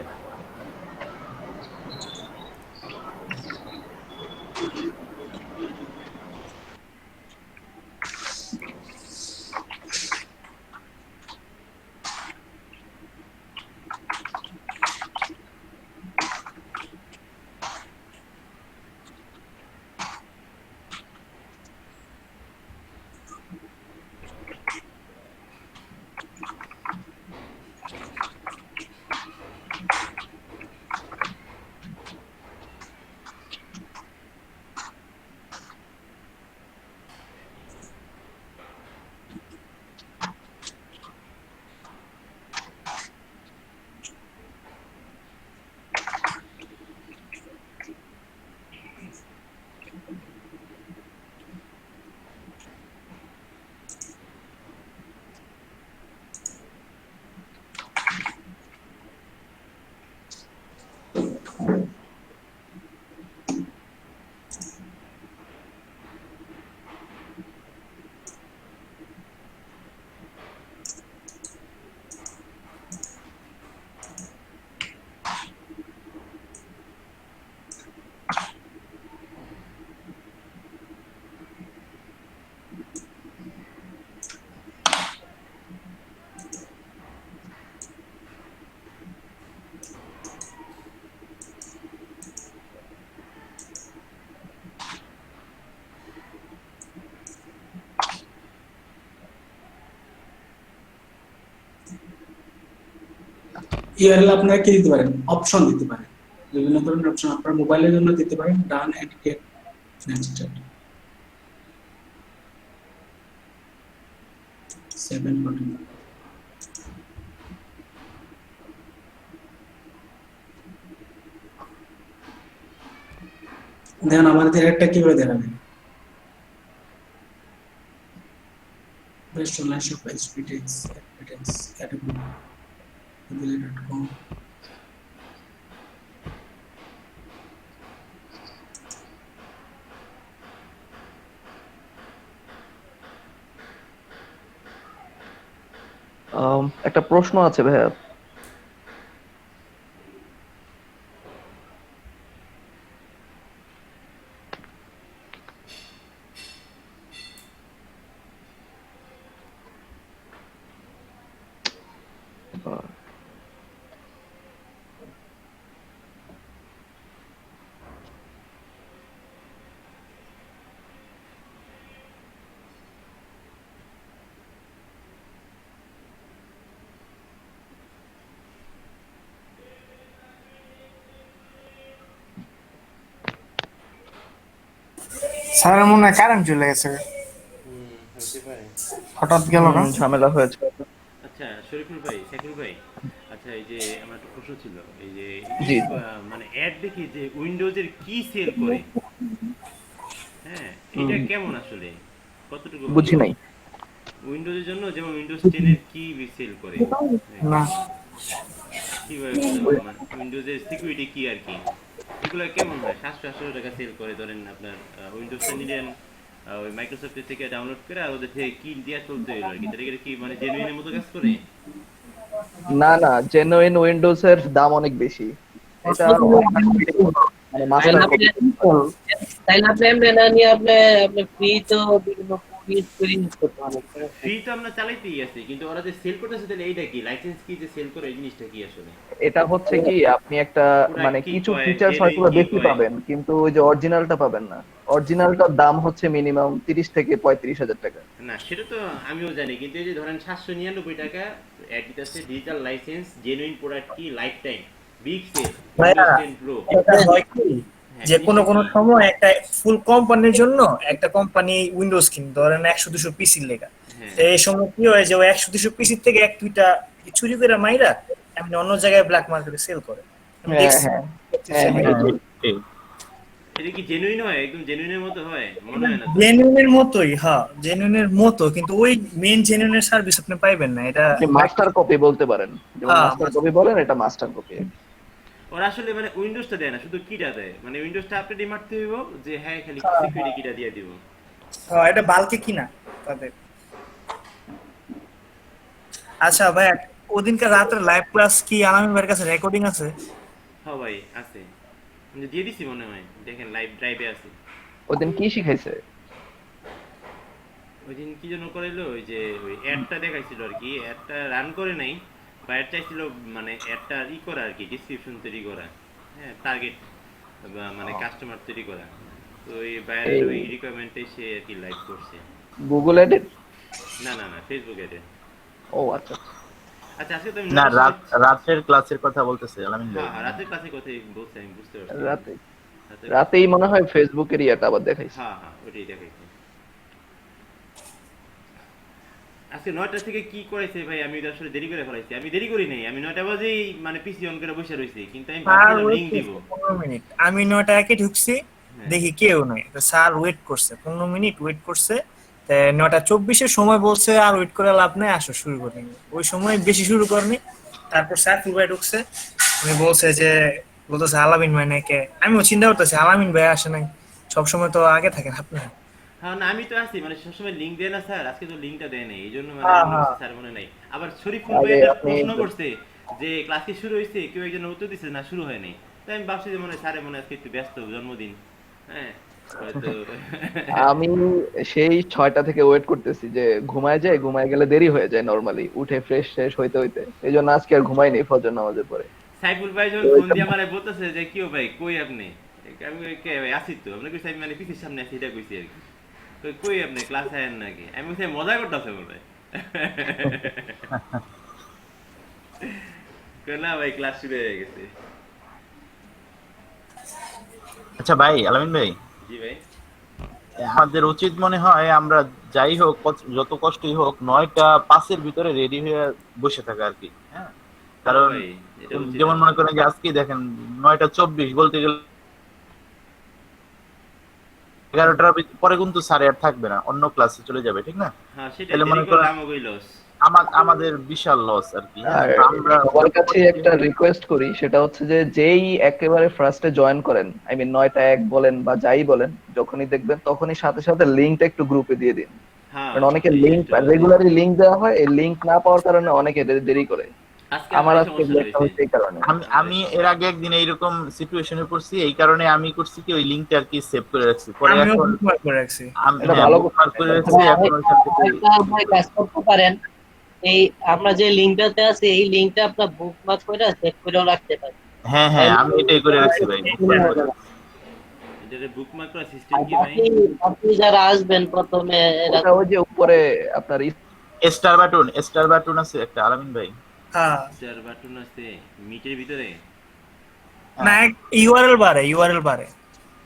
ইউআরএল আপনারা কি দিতে পারেন, অপশন দিতে পারেন, বিভিন্ন ধরনের অপশন আপনার মোবাইলের জন্য দিতে পারেন, done and get next 7 button. Then আমাদের একটা কিভাবে দেখাবেন, best online shop experience category google.com। একটা প্রশ্ন আছে ভাইয়া। স্যারের মনে হয় কারেন্ট চলে গেছে, হতে পারে। হঠাৎ গেল না। ঝামেলা হয়েছে। আচ্ছা শরীফ শাকিল ভাই, আচ্ছা এই যে আমার একটা প্রশ্ন ছিল, এই যে জি মানে অ্যাড দেখি যে উইন্ডোজের কি সেল করে, হ্যাঁ এটা কেমন আসলে, কতটুকু বুঝি ভালো? নাই। উইন্ডোজের জন্য যেমন উইন্ডোজ 10 এর কি সেল করে, না কিভাবে বোঝাবো, মানে উইন্ডোজের সিকিউরিটি কি আর কি, এগুলো কেমন হয়? 700-800 টাকা সেল করে, ধরেন আপনার উইন্ডোজটা নিলেন ওই মাইক্রোসফট থেকে ডাউনলোড করে আর ওদের থেকে কি দিয়া চলতে হইলো আর কি, তাহলে এটা কি মানে জেনুইনের মতো কাজ করে? না না, জেনুইন উইন্ডোজ এর দাম অনেক বেশি। এটা মানে মাস্টার কপি। তাইলে আপনি এমনি না নিয়ে আপনি আপনি ফ্রি তো বিভিন্ন ইউজ করে use করতে পারেন। ফ্রি তো আমরা চালাইতেই আছি, কিন্তু ওরা যে সেল করতেছে তাহলে এইটা কি, লাইসেন্স কি যে সেল করে, এই জিনিসটা কি আসলে? এটা হচ্ছে কি, আপনি একটা পুরা মানে কি কিছু কয়, ফিচার্স genuine হয়তো কি বেশি কয়? পাবেন, কিন্তু ওই যে অরিজিনালটা পাবেন না। অরিজিনালটার দাম হচ্ছে মিনিমাম 30 থেকে 35,000 টাকা। না সেটা তো আমিও জানি, কিন্তু এই যে ধরেন 799 টাকা অ্যাড দিতেছে, ডিজিটাল লাইসেন্স, জেনুইন প্রোডাক্ট কি, লাইফ টাইম, বিগ সেল, ভাইয়া, উইন্ডোজ 10 প্রো। এটা হয় কি হ্যাঁ, যে কোনো কোনো জিনিসটা কি? সময় একটা ফুল কোম্পানির জন্য একটা কোম্পানি উইন্ডোজ কিনে ধরেন 100-200 পিসির লেগা, হ্যাঁ তো এই সময় কি হয় যে ওই 100-200 পিসির থেকে এক দুইটা চুরি করে মাইরা এমনি অন্য জায়গায় ব্ল্যাক মার্কেটে সেল করে। আমি হ্যাঁ দেখছি। হ্যাঁ হ্যাঁ হ্যাঁ। ঠিক। এটা কি জেনুইন হয়, একদম জেনুইনের মতো হয়? মনে হয় না তো। জেনুইনের মতোই, হ্যাঁ জেনুইনের মতো, কিন্তু ওই মেইন জেনুইনের সার্ভিস আপনি পাইবেন না। এটা আপনি মাস্টার কপি বলতে পারেন, যেমন হ্যাঁ, মাস্টার কপি বলেন, এটা মাস্টার কপি। ওরা আসলে মানে উইন্ডোজটা দেয় না, শুধু কিটা দেয়, মানে উইন্ডোজটা আপডেট মারতে হইব যে হ্যাঁ, খালি সিকিউরিটি কিটা দিয়ে দিব। হ্যাঁ, এটা বালকে কিনা তাদের। আচ্ছা ভাই, ওদিনকার রাতের লাইভ ক্লাস কি আলামিন ভাইয়ের কাছে রেকর্ডিং আছে? হ্যাঁ ভাই আছে, আমি দিয়ে দিছি মনে হয়, দেখেন লাইভ ড্রাইভে আছে। ওদিন কি শিখাইছে? ওই দিন কি জন্য করাইলো, ওই যে ওই অ্যাডটা দেখাইছিল আর কি, অ্যাডটা রান করে নাই, বা অ্যাড চাইছিল মানে অ্যাডটা করা আর কি, ডিসক্রিপশন তৈরি করা, হ্যাঁ টার্গেট মানে কাস্টমার তৈরি করা। তো এই বাইরের ওই রিকোয়ারমেন্টে সে আর কি লাইভ করছে। Google edit? না না না, ফেসবুক অ্যাডে। ও আচ্ছা। আচ্ছা আজকে তো আমি না, notice রাতের ক্লাসের কথা বলতেছে আলামিন ভাই। হ্যাঁ রাতের ক্লাসে কথাই বলছি, আমি বুঝতে পারছি। রাতে রাতের- রাতেই মনে হয় ফেসবুকের ইয়াটা আবার দেখাইছে। হ্যাঁ হ্যাঁ ওইটাই দেখাইছে। আজকে 9টা থেকে কি করেছে ভাই, আমি তো আসলে দেরি করে ফেলাইছি। আমি দেরি করি নাই, আমি 9টা বাজেই মানে পিসি অন করে বসে রইছি, কিন্তু আমি স্যার ভাবছিলাম ওয়েট লিংক দিব। করছে 15 মিনিট, আমি 9টা একে ঢুকছি, হ্যাঁ। দেখি কেউ নাই, তো স্যার ওয়েট করছে 15 মিনিট ওয়েট করছে। 9টা 24 এর সময় বলছে আর ওয়েট করে লাভ নাই, আসো শুরু করি। ওই সময় বেশি শুরু করেনি। তারপর স্যার ফুলবাই ঢুকছে, উনি বলছে যে বলতেছে আলামিন ভাই নাকি, আমিও চিন্তা করতেছি আলামিন ভাই আসে নাই, সবসময় তো আগে থাকেন আপনি। হ্যাঁ না আমি তো আছি, মানে সবসময় লিংক দেয় না স্যার, আজকে তো লিংকটা দেয় নাই, এই জন্য মানে হ্যাঁ, আমি হ্যাঁ। বলছি স্যার মনে নাই। আবার শরীফুল আগে ভাই একটা আপনি- প্রশ্ন করছে যে ক্লাস কি শুরু হয়েছে, কেউ একজন উত্তর দিচ্ছে না শুরু হয় নাই। তাই আমি ভাবছি যে মনে হয় স্যারের মনে হয় আজকে একটু ব্যস্ত, জন্মদিন, হ্যাঁ হয়তো। আমি সেই 6টা থেকে ওয়েট করতেছি যে ঘুমায় যায়, ঘুমায় গেলে দেরি হয়ে যায় নরমালি, উঠে ফ্রেশ শেষ হইতে হইতে। এই জন্য আজকে আর ঘুমাইনি ফজর নামাজের পরে। সাইফুল ভাই যখন ফোন দিয়ে আমারে বলতেছে যে কিও ভাই কই আপনি, আমি কই, কে ভাই আসি তো, আপনি কইছি আমি মানে পিসির সামনে আছি, এটা কইছি আর কি। কই কই আপনি ক্লাস আয়েন নাকি, আমি কইছি মজা করতেছে মনে হয়। কই না ভাই ক্লাস শুরু হয়ে গেছে। আচ্ছা ভাই, আলামিন ভাই, জি ভাই। আমাদের উচিত মনে হয় আমরা যাই হোক, যত কষ্টই হোক, 9টা 5-এর ভিতরে রেডি হয়ে বসে থাকা আর কি। হ্যাঁ, কারণ ভাই, এটা উচিত যেমন মনে করেন যে আজকে দেখেন 9টা 24 বলতে গেলে 11টার পরে কিন্তু স্যার আর থাকবে না, অন্য ক্লাসে চলে যাবে, ঠিক না? হ্যাঁ সেটাই, তাহলে দেরি মনে করলে করেন আমও গই লস। আমাদের বিশাল লস আর কি। হ্যাঁ, আর তো আমরা সবার কাছে একটা রিকোয়েস্ট করি, সেটা হচ্ছে যে যেই একেবারে ফার্স্টে জয়েন করেন, আই মিন 9টা 1 বলেন বা যাই বলেন, যখনই দেখবেন তখনই সাথে সাথে লিংকটা একটু গ্রুপে দিয়ে দিন। হ্যাঁ কারণ অনেকে এই লিংক একটা- রেগুলারলি লিংক দেওয়া হয়, এই লিংক না পাওয়ার কারণে অনেকে দেরি করে। আজকে আমার আমার আজকে সমস্যা লেটটা হয়েছে। হচ্ছে এই কারণে। আমি এর আগে একদিন এইরকম সিচুয়েশনে পড়ছি, এই কারণে আমি করছি কি ওই লিংকটা আর কি সেভ করে রাখছি, পরে আমিও এখন বুকমার্ক করে রাখছি। আমি এটা ভালো bookmark করে রাখছি, ভাই, এখন ওইখান থেকে একটা ভাই কাজ করতে পারেন, এই আমরা যে লিংকটাতে আছে এই লিংকটা আপনার বুকমার্ক করে সেভ করেও রাখতে পারেন। হ্যাঁ হ্যাঁ, আমি এটাই করে রাখছি ভাই, bookmark করে। এটারে বুকমার্ক করার সিস্টেম আর কি ভাই? আপনি যারা আসবেন প্রথমে ওটা ওই যে উপরে আপনার স্টার বাটন আছে একটা, আলামিন ভাই। হ্যাঁ, চার বাটন আছে মিটের ভিতরে। না ইউআরএল বারে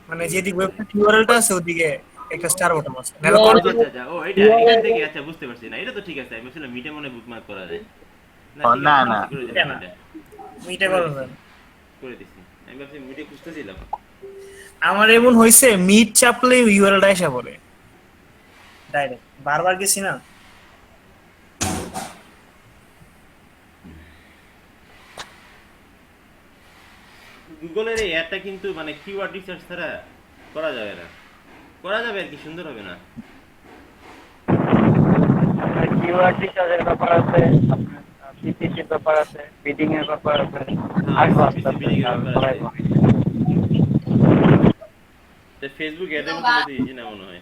মানে যেদিকে ওয়েবসাইট ইউআরএলটা আছে ওদিকে একটা স্টার বাটন আছে। নাহলে আচ্ছা কন্ট্রোল আচ্ছা, ও এটা এখান থেকে, আচ্ছা বুঝতে পারছি। না এটা তো ঠিক আছে, আমি বলছিলাম মিটে মনে বুকমার্ক করা যায়। না ও, ঠিক না, আছে, না। করে এটা দিলাম না। এটা। মিটে করবেন। করে দিছি। আমি ভাবছি মিটে খুঁজতেছিলাম। আমার এমন হয়েছে মিট চাপলে ইউআরএলটা এসে পড়ে ডাইরেক্ট, বারবার গেছি না। গুগলের এই অ্যাডটা কিন্তু মানে কিওয়ার্ড রিসার্চ ছাড়া করা যাবে না। করা যাবে আর কি, সুন্দর হবে না। কিওয়ার্ড রিসার্চের ব্যাপার আছে, আপনার সিপিসির ব্যাপার আছে, বিডিং এর ব্যাপার আছে, হ্যাঁ, আর আস্তে সিপিসি আস্তে বিডিং এর আর ব্যাপার করাই আছে। হবে। তা ফেসবুক অ্যাডের মতো যদি ইজি না মনে হয়।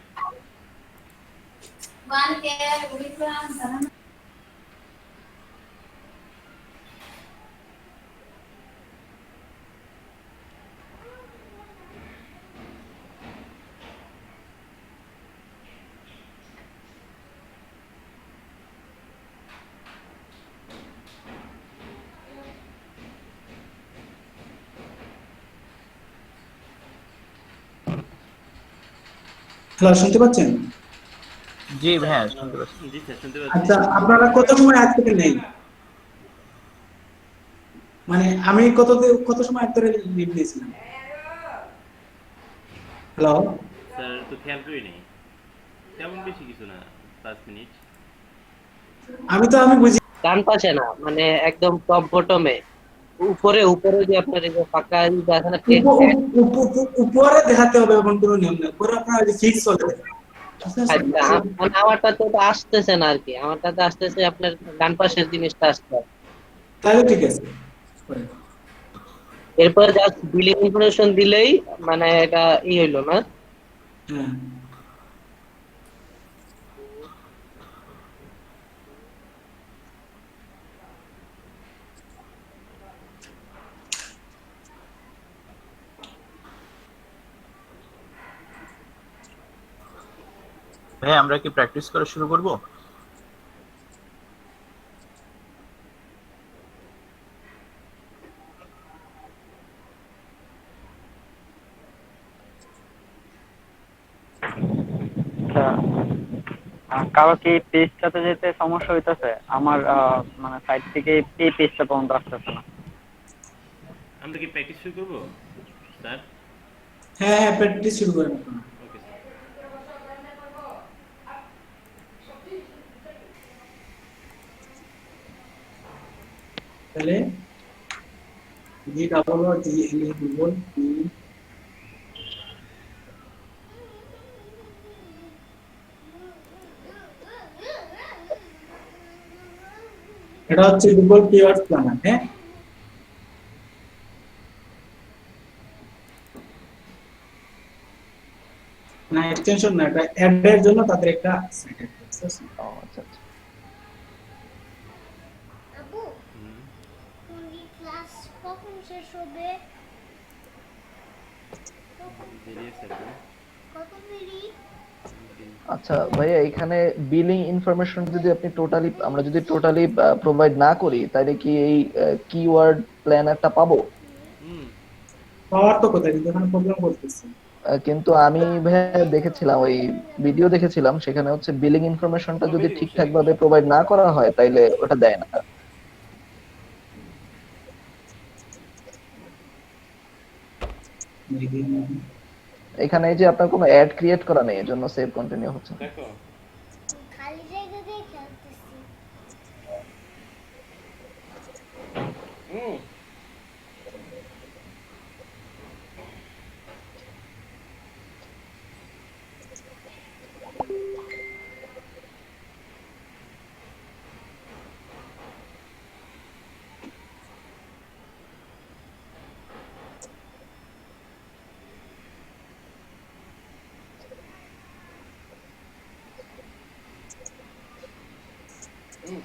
হ্যালো, শুনতে পাচ্ছেন? জি ভাইয়া, শুনতে পাচ্ছি। জি স্যার, শুনতে পাচ্ছি। আচ্ছা, আপনারা কত সময় আজ থেকে নেই? মানে আমি কত সময় আগ ধরে লিভ দিয়েছিলাম? হ্যালো, স্যার তো খেয়াল করি নাই, তেমন বেশি কিছু না, 5 মিনিট। আমি বুঝি ডান পাশে না, মানে একদম টপ বটমে, উপরে উপরে যে আপনার এই যে ফাঁকা যে আছে না টেক্সট। উপরে দেখাতে হবে এমন কোনো নিয়ম নেই, পরে আপনার ফিক্স হয়ে যাবে। আচ্ছা, মানে আমারটা তো ওটা আসতেছে না আর কি, আমারটাতে আসতেছে আপনার ডান পাশের জিনিসটা আসছে। তাহলে ঠিক আছে। এরপর জাস্ট বিলিং ইনফরমেশন দিলেই মানে এটা হইলো না। হ্যাঁ, ভাই আমরা কি প্র্যাকটিস করা শুরু করব? আচ্ছা, কারো কি পেজটাতে যেতে সমস্যা হইতেছে? আমার মানে সাইট থেকে এই পেজটা পর্যন্ত আসতেছে না। আমরা কি প্র্যাকটিস শুরু করবো স্যার? হ্যাঁ, হ্যাঁ, প্র্যাকটিস শুরু করেন আপনারা। Okay sir. তাহলে জি ডাবল ও জি এল গুগল এটা হচ্ছে গুগল কিওয়ার্ড প্ল্যানার। হ্যাঁ, না এক্সটেনশন না, এটা অ্যাড এর জন্য তাদের একটা সাইট আছে। ও আচ্ছা আচ্ছা। আবু, তোমার ক্লাস কখন শেষ হবে? দেরি আছে একটু। কত মিনিট? আচ্ছা ভাইয়া, এখানে বিলিং ইনফরমেশন যদি আমরা যদি টোটালি প্রোভাইড না করি, তাহলে কি এই কিওয়ার্ড প্ল্যানারটা পাবো? হুম। পাওয়ার তো কোথায়, কিন্তু এখানে প্রবলেম করতেছে। কিন্তু আমি ভাইয়া দেখেছিলাম, ওই ভিডিও দেখেছিলাম, সেখানে হচ্ছে বিলিং ইনফরমেশনটা যদি ঠিকঠাক ভাবে প্রোভাইড না করা হয় তাইলে ওটা দেয় না। এখানে এই যে আপনার কোনো অ্যাড ক্রিয়েট করা নেই, এজন্য সেভ কন্টিনিউ হচ্ছে না। দেখো খালি জায়গা দিয়ে খেলতেছি। হুম।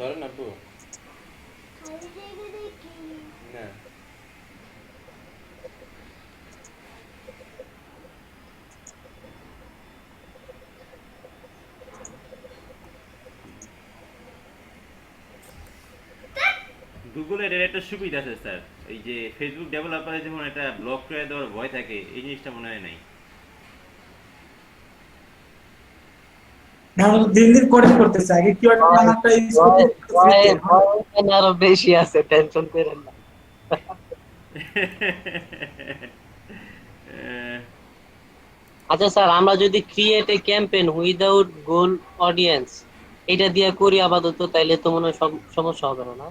ধরেন না তো খালি জায়গা দিয়ে কি? না। গুগলের এর একটা সুবিধা আছে স্যার, এই যে ফেসবুক ডেভেলপারে যেমন একটা ব্লক করে দেওয়ার ভয় থাকে, এই জিনিসটা মনে হয় নাই। এখন দিন দিন কোডিং করতেছে, আগে কিওয়ার্ড প্ল্যানারটা ইউজ করতে ফ্রিতে। আরো বেশি আছে, টেনশন করেন না। আচ্ছা স্যার, আমরা যদি create a campaign without goal audience এটা দিয়ে করি আপাতত, তাইলে তো মনে হয় সমস্যা হবে না, না?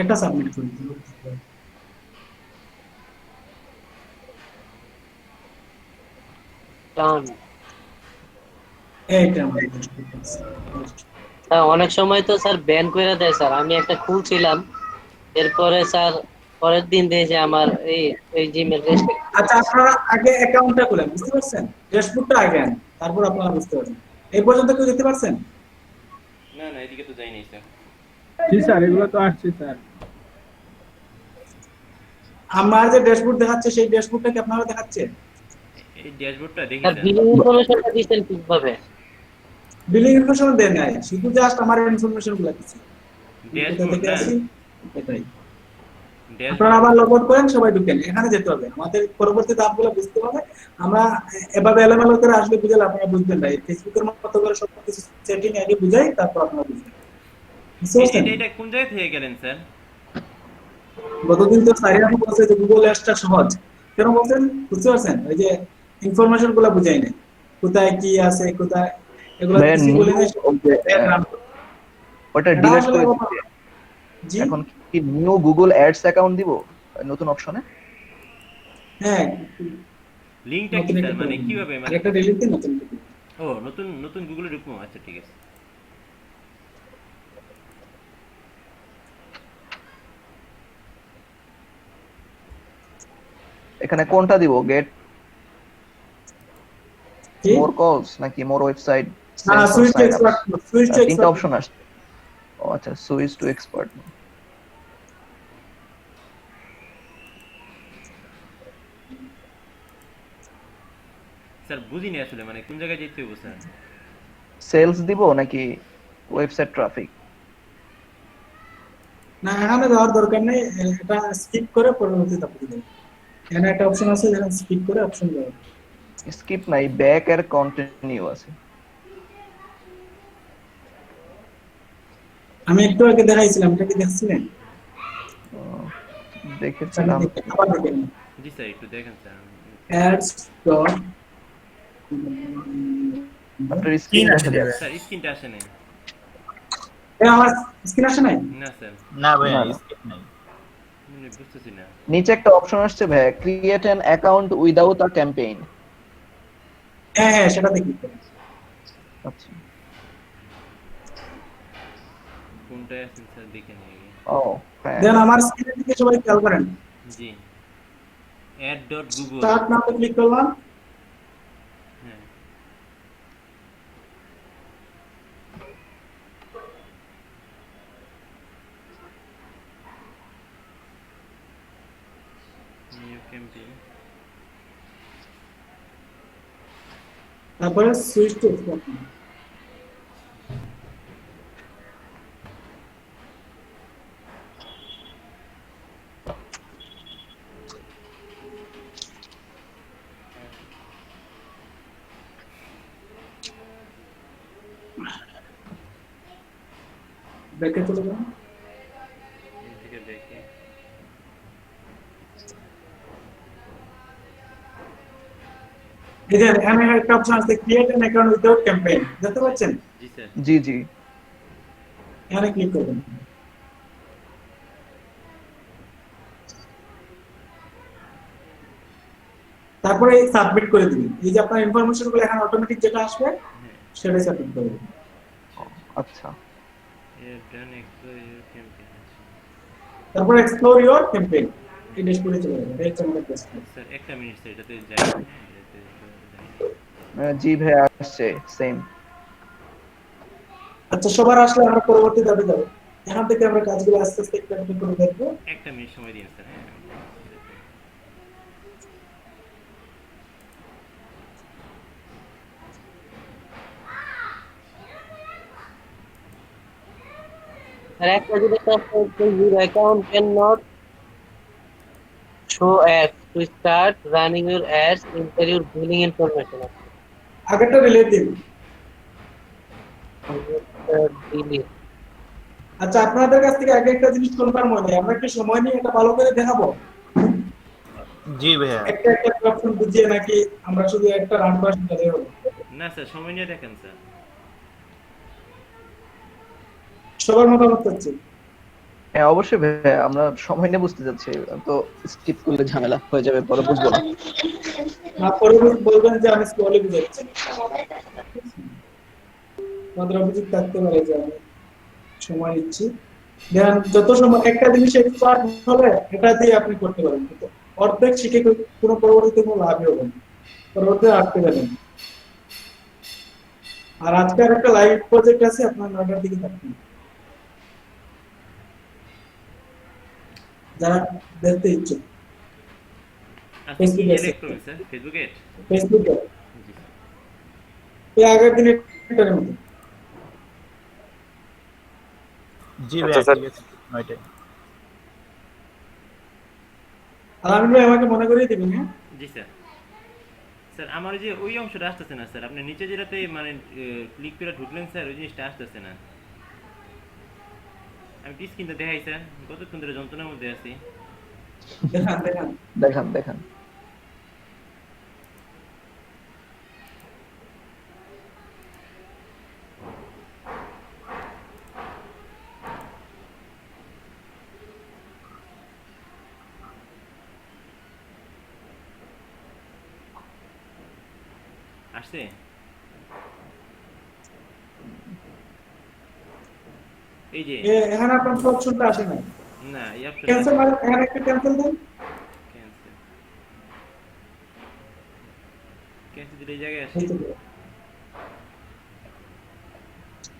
এটা সাবমিট করে দিন। ডান। এইটা আমাদের dashboard আছে। হ্যাঁ, অনেক সময় তো স্যার ব্যান করে দেয় স্যার। আমি একটা খুলছিলাম, এরপরে স্যার পরের দিন দেখে যে আমার এই এই জিমেল রেস্ট্রিক্ট। আচ্ছা, আপনারা আগে অ্যাকাউন্টটা খুলেন, বুঝতে পারছেন? ড্যাশবোর্ডটা আগে আন, তারপর আপনারা বুঝতে পারবেন। এই পর্যন্ত কেউ দেখতে পারছেন? না না, এদিকে তো যাই নাই স্যার। জি স্যার, এগুলো তো আসছে স্যার। আমার যে ড্যাশবোর্ড দেখাচ্ছে সেই ড্যাশবোর্ডটা কি আপনারা দেখাচ্ছে? এই ড্যাশবোর্ডটা দেখি স্যার স্যার। বিলিং ইনফরমেশনটা দিচ্ছেন ঠিকভাবে? বিলিং ইনফরমেশন দেন নাই, শুধু জাস্ট আমার ইনফরমেশন গুলো দিচ্ছি। ড্যাশবোর্ড দেখে না, আসি এটাই। আপনারা ড্যাশবোর্ড। আবার লগ আউট করেন, সবাই ঢুকেন, এখানে যেতে হবে। আমাদের পরবর্তী ধাপগুলো বুঝতে হবে। আমরা এভাবে এলোমেলো করে আসলে বুঝলে আপনারা বুঝবেন না। ফেসবুকের মতো করে সব কিছু সেটিং আগে বুঝাই, তারপর আপনারা বুঝবেন। বুঝতে পারছেন? এটা কোন জায়গা থেকে গেলেন স্যার? গতদিন তো সারিয়া আপু বলছে যে গুগল অ্যাডসটা সহজ। কেন বলছেন বুঝতে পারছেন? ওই যে ইনফরমেশন গুলো বুঝাই নাই, কোথায় কি আছে, কোথায় এগুলো ভাইয়া কিছু বলে নাই। ওটা এটা ডিলিট আসলে করে দিতে। জি এখন কি নিউ গুগল অ্যাডস অ্যাকাউন্ট দিব নতুন অপশনে? হ্যাঁ, লিংকটা কি নতুন স্যার, একটা মানে করবেন। কিভাবে, মানে আরেকটা ডিলিট দিন, নতুন একটা দিন। ও নতুন নতুন গুগলে ঢুকবো? আচ্ছা ঠিক আছে। এখানে কোনটা দিব? গেট কি? মোর কলস নাকি মোর ওয়েবসাইট? না, switch to expert, switch to তিনটা এক্সপার্ট। অপশন আসছে। ও আচ্ছা, সুইচ টু এক্সপার্ট। স্যার বুঝিনি আসলে, মানে কোন জায়গায় যেতে হবে স্যার? সেলস দিব নাকি ওয়েবসাইট ট্রাফিক? না, এখানে যাওয়ার দরকার নেই, এটা স্কিপ করে পরবর্তী ধাপে যাবেন। এখানে একটা অপশন আছে, যেখানে স্কিপ করে অপশন যাবে। স্কিপ নাই, ব্যাক আর কন্টিনিউ আছে। আমি একটু আগে দেখাইছিলাম, এটা কি দেখছিলেন? ও, দেখেছিলাম। আবার দেখেন। জি স্যার, একটু দেখেন স্যার। ads dot আপনার স্ক্রিন দেখা যাবে। স্যার স্ক্রিনটা আসে নাই। আমার স্ক্রিন আসে নাই? না স্যার, না ভাইয়া, না, না। স্কিপ নাই। বুঝতেছি না। নিচে একটা অপশন আসছে ভাইয়া, create an account without a campaign. হ্যাঁ হ্যাঁ, সেটা দেখি। আচ্ছা। কোনটায় আছেন স্যার দেখে নিয়ে। ও হ্যাঁ, দেন আমার স্ক্রিনের দিকে সবাই খেয়াল করেন। জি, add.google। স্টার্ট নাও ক্লিক করলাম। হ্যাঁ, নিউ ক্যাম্পেইন। তারপরে সুইচ টু এক্সপার্ট। ব্যাকে চলে যান। এদিকে দেখি। এখানে এখানে একটা অপশন আছে, create an account without campaign, দেখতে পাচ্ছেন? জি স্যার। জি জি। এখানে ক্লিক করবেন। তারপরে সাবমিট করে দিবেন। এই যে আপনার ইনফরমেশন গুলো এখানে অটোমেটিক যেটা আসবে সেটাই সাবমিট করবেন। আচ্ছা। Done explore your campaign। তারপরে এক্সপ্লোর ইওর ক্যাম্পেইন, এই ড্যাশবোর্ডে চলে যাবেন। এই হচ্ছে আমাদের ড্যাশবোর্ড। স্যার একটা মিনিট স্যার, এটাতে যাই। হ্যাঁ, এটাতে যাই। জি ভাইয়া, আসছে সেম। আচ্ছা, সবার আসলে আমরা পরবর্তী ধাপে যাব। এখান থেকে আমরা কাজগুলো আস্তে আস্তে একটু একটু করে দেখবো। একটা মিনিট সময় দিন স্যার। হ্যাঁ, আর একটা জিনিস আছে, your account cannot show ads to to start running your ads, enter your billing information. আগেরটা ডিলিট দিন। Delete. আচ্ছা, আপনাদের কাছ থেকে আগে একটা জিনিস কনফার্ম হয়নি, আমরা কি সময় নিয়ে এটা ভালো করে দেখাবো? জি ভাইয়া। একটা একটা অপশন বুঝিয়ে নাকি আমরা শুধু একটা রান করা শিখতে হবে? না স্যার, সময় নিয়ে দেখেন স্যার। সবার মতামত হচ্ছে। হ্যাঁ অবশ্যই ভাইয়া, আমরা সময় নিয়ে বুঝতে যাচ্ছি, তো স্কিপ করলে ঝামেলা হয়ে যাবে, পরে বুঝবো না। না পরে বলবেন যে আমি স্ক্রলে বুঝাচ্ছি। আমাদের অভিযোগ থাকতে পারে যে আমি সময় নিচ্ছি। দেন যত সময় একটা জিনিস এক্সপার্ট হলে এটা দিয়ে আপনি করতে পারেন, কিন্তু অর্ধেক শিখে কোনো পরবর্তীতে কোনো লাভই হবে না, পরবর্তীতে আটকে যাবেন। আর আজকে আর একটা লাইভ প্রজেক্ট আছে, আপনার 9টার দিকে থাকবেন যারা দেখতে ইচ্ছুক। আচ্ছা, কি সিলেক্ট করবেন স্যার? ফেসবুকে? ফেসবুকে জি স্যার। এই আগের দিনের এটার মতো। জি ভাইয়া, ঠিক আছে, 9টায়। আর আমি ভাই আমাকে মনে করিয়ে দিবেন। হ্যাঁ জি স্যার। স্যার আমার যে ওই অংশটা আসতেছে না স্যার, আপনি নিচে যেটাতে মানে ক্লিক করে ঢুকলেন স্যার, ওই জিনিসটা আসতেছে না। আমি কি স্ক্রিনটা দেখাই স্যার, কতক্ষণ ধরে যন্ত্রণার মধ্যে আছি। দেখান দেখান দেখান দেখান। আসছে? এই যে এখানে আপনার অপশনটা আসে না। না, এই অপশন ক্যান্সেল মানে এখানে একটা ক্যান্সেল দেন। ক্যান্সেল ক্যান্সেল দিলে এই জায়গায় আসে।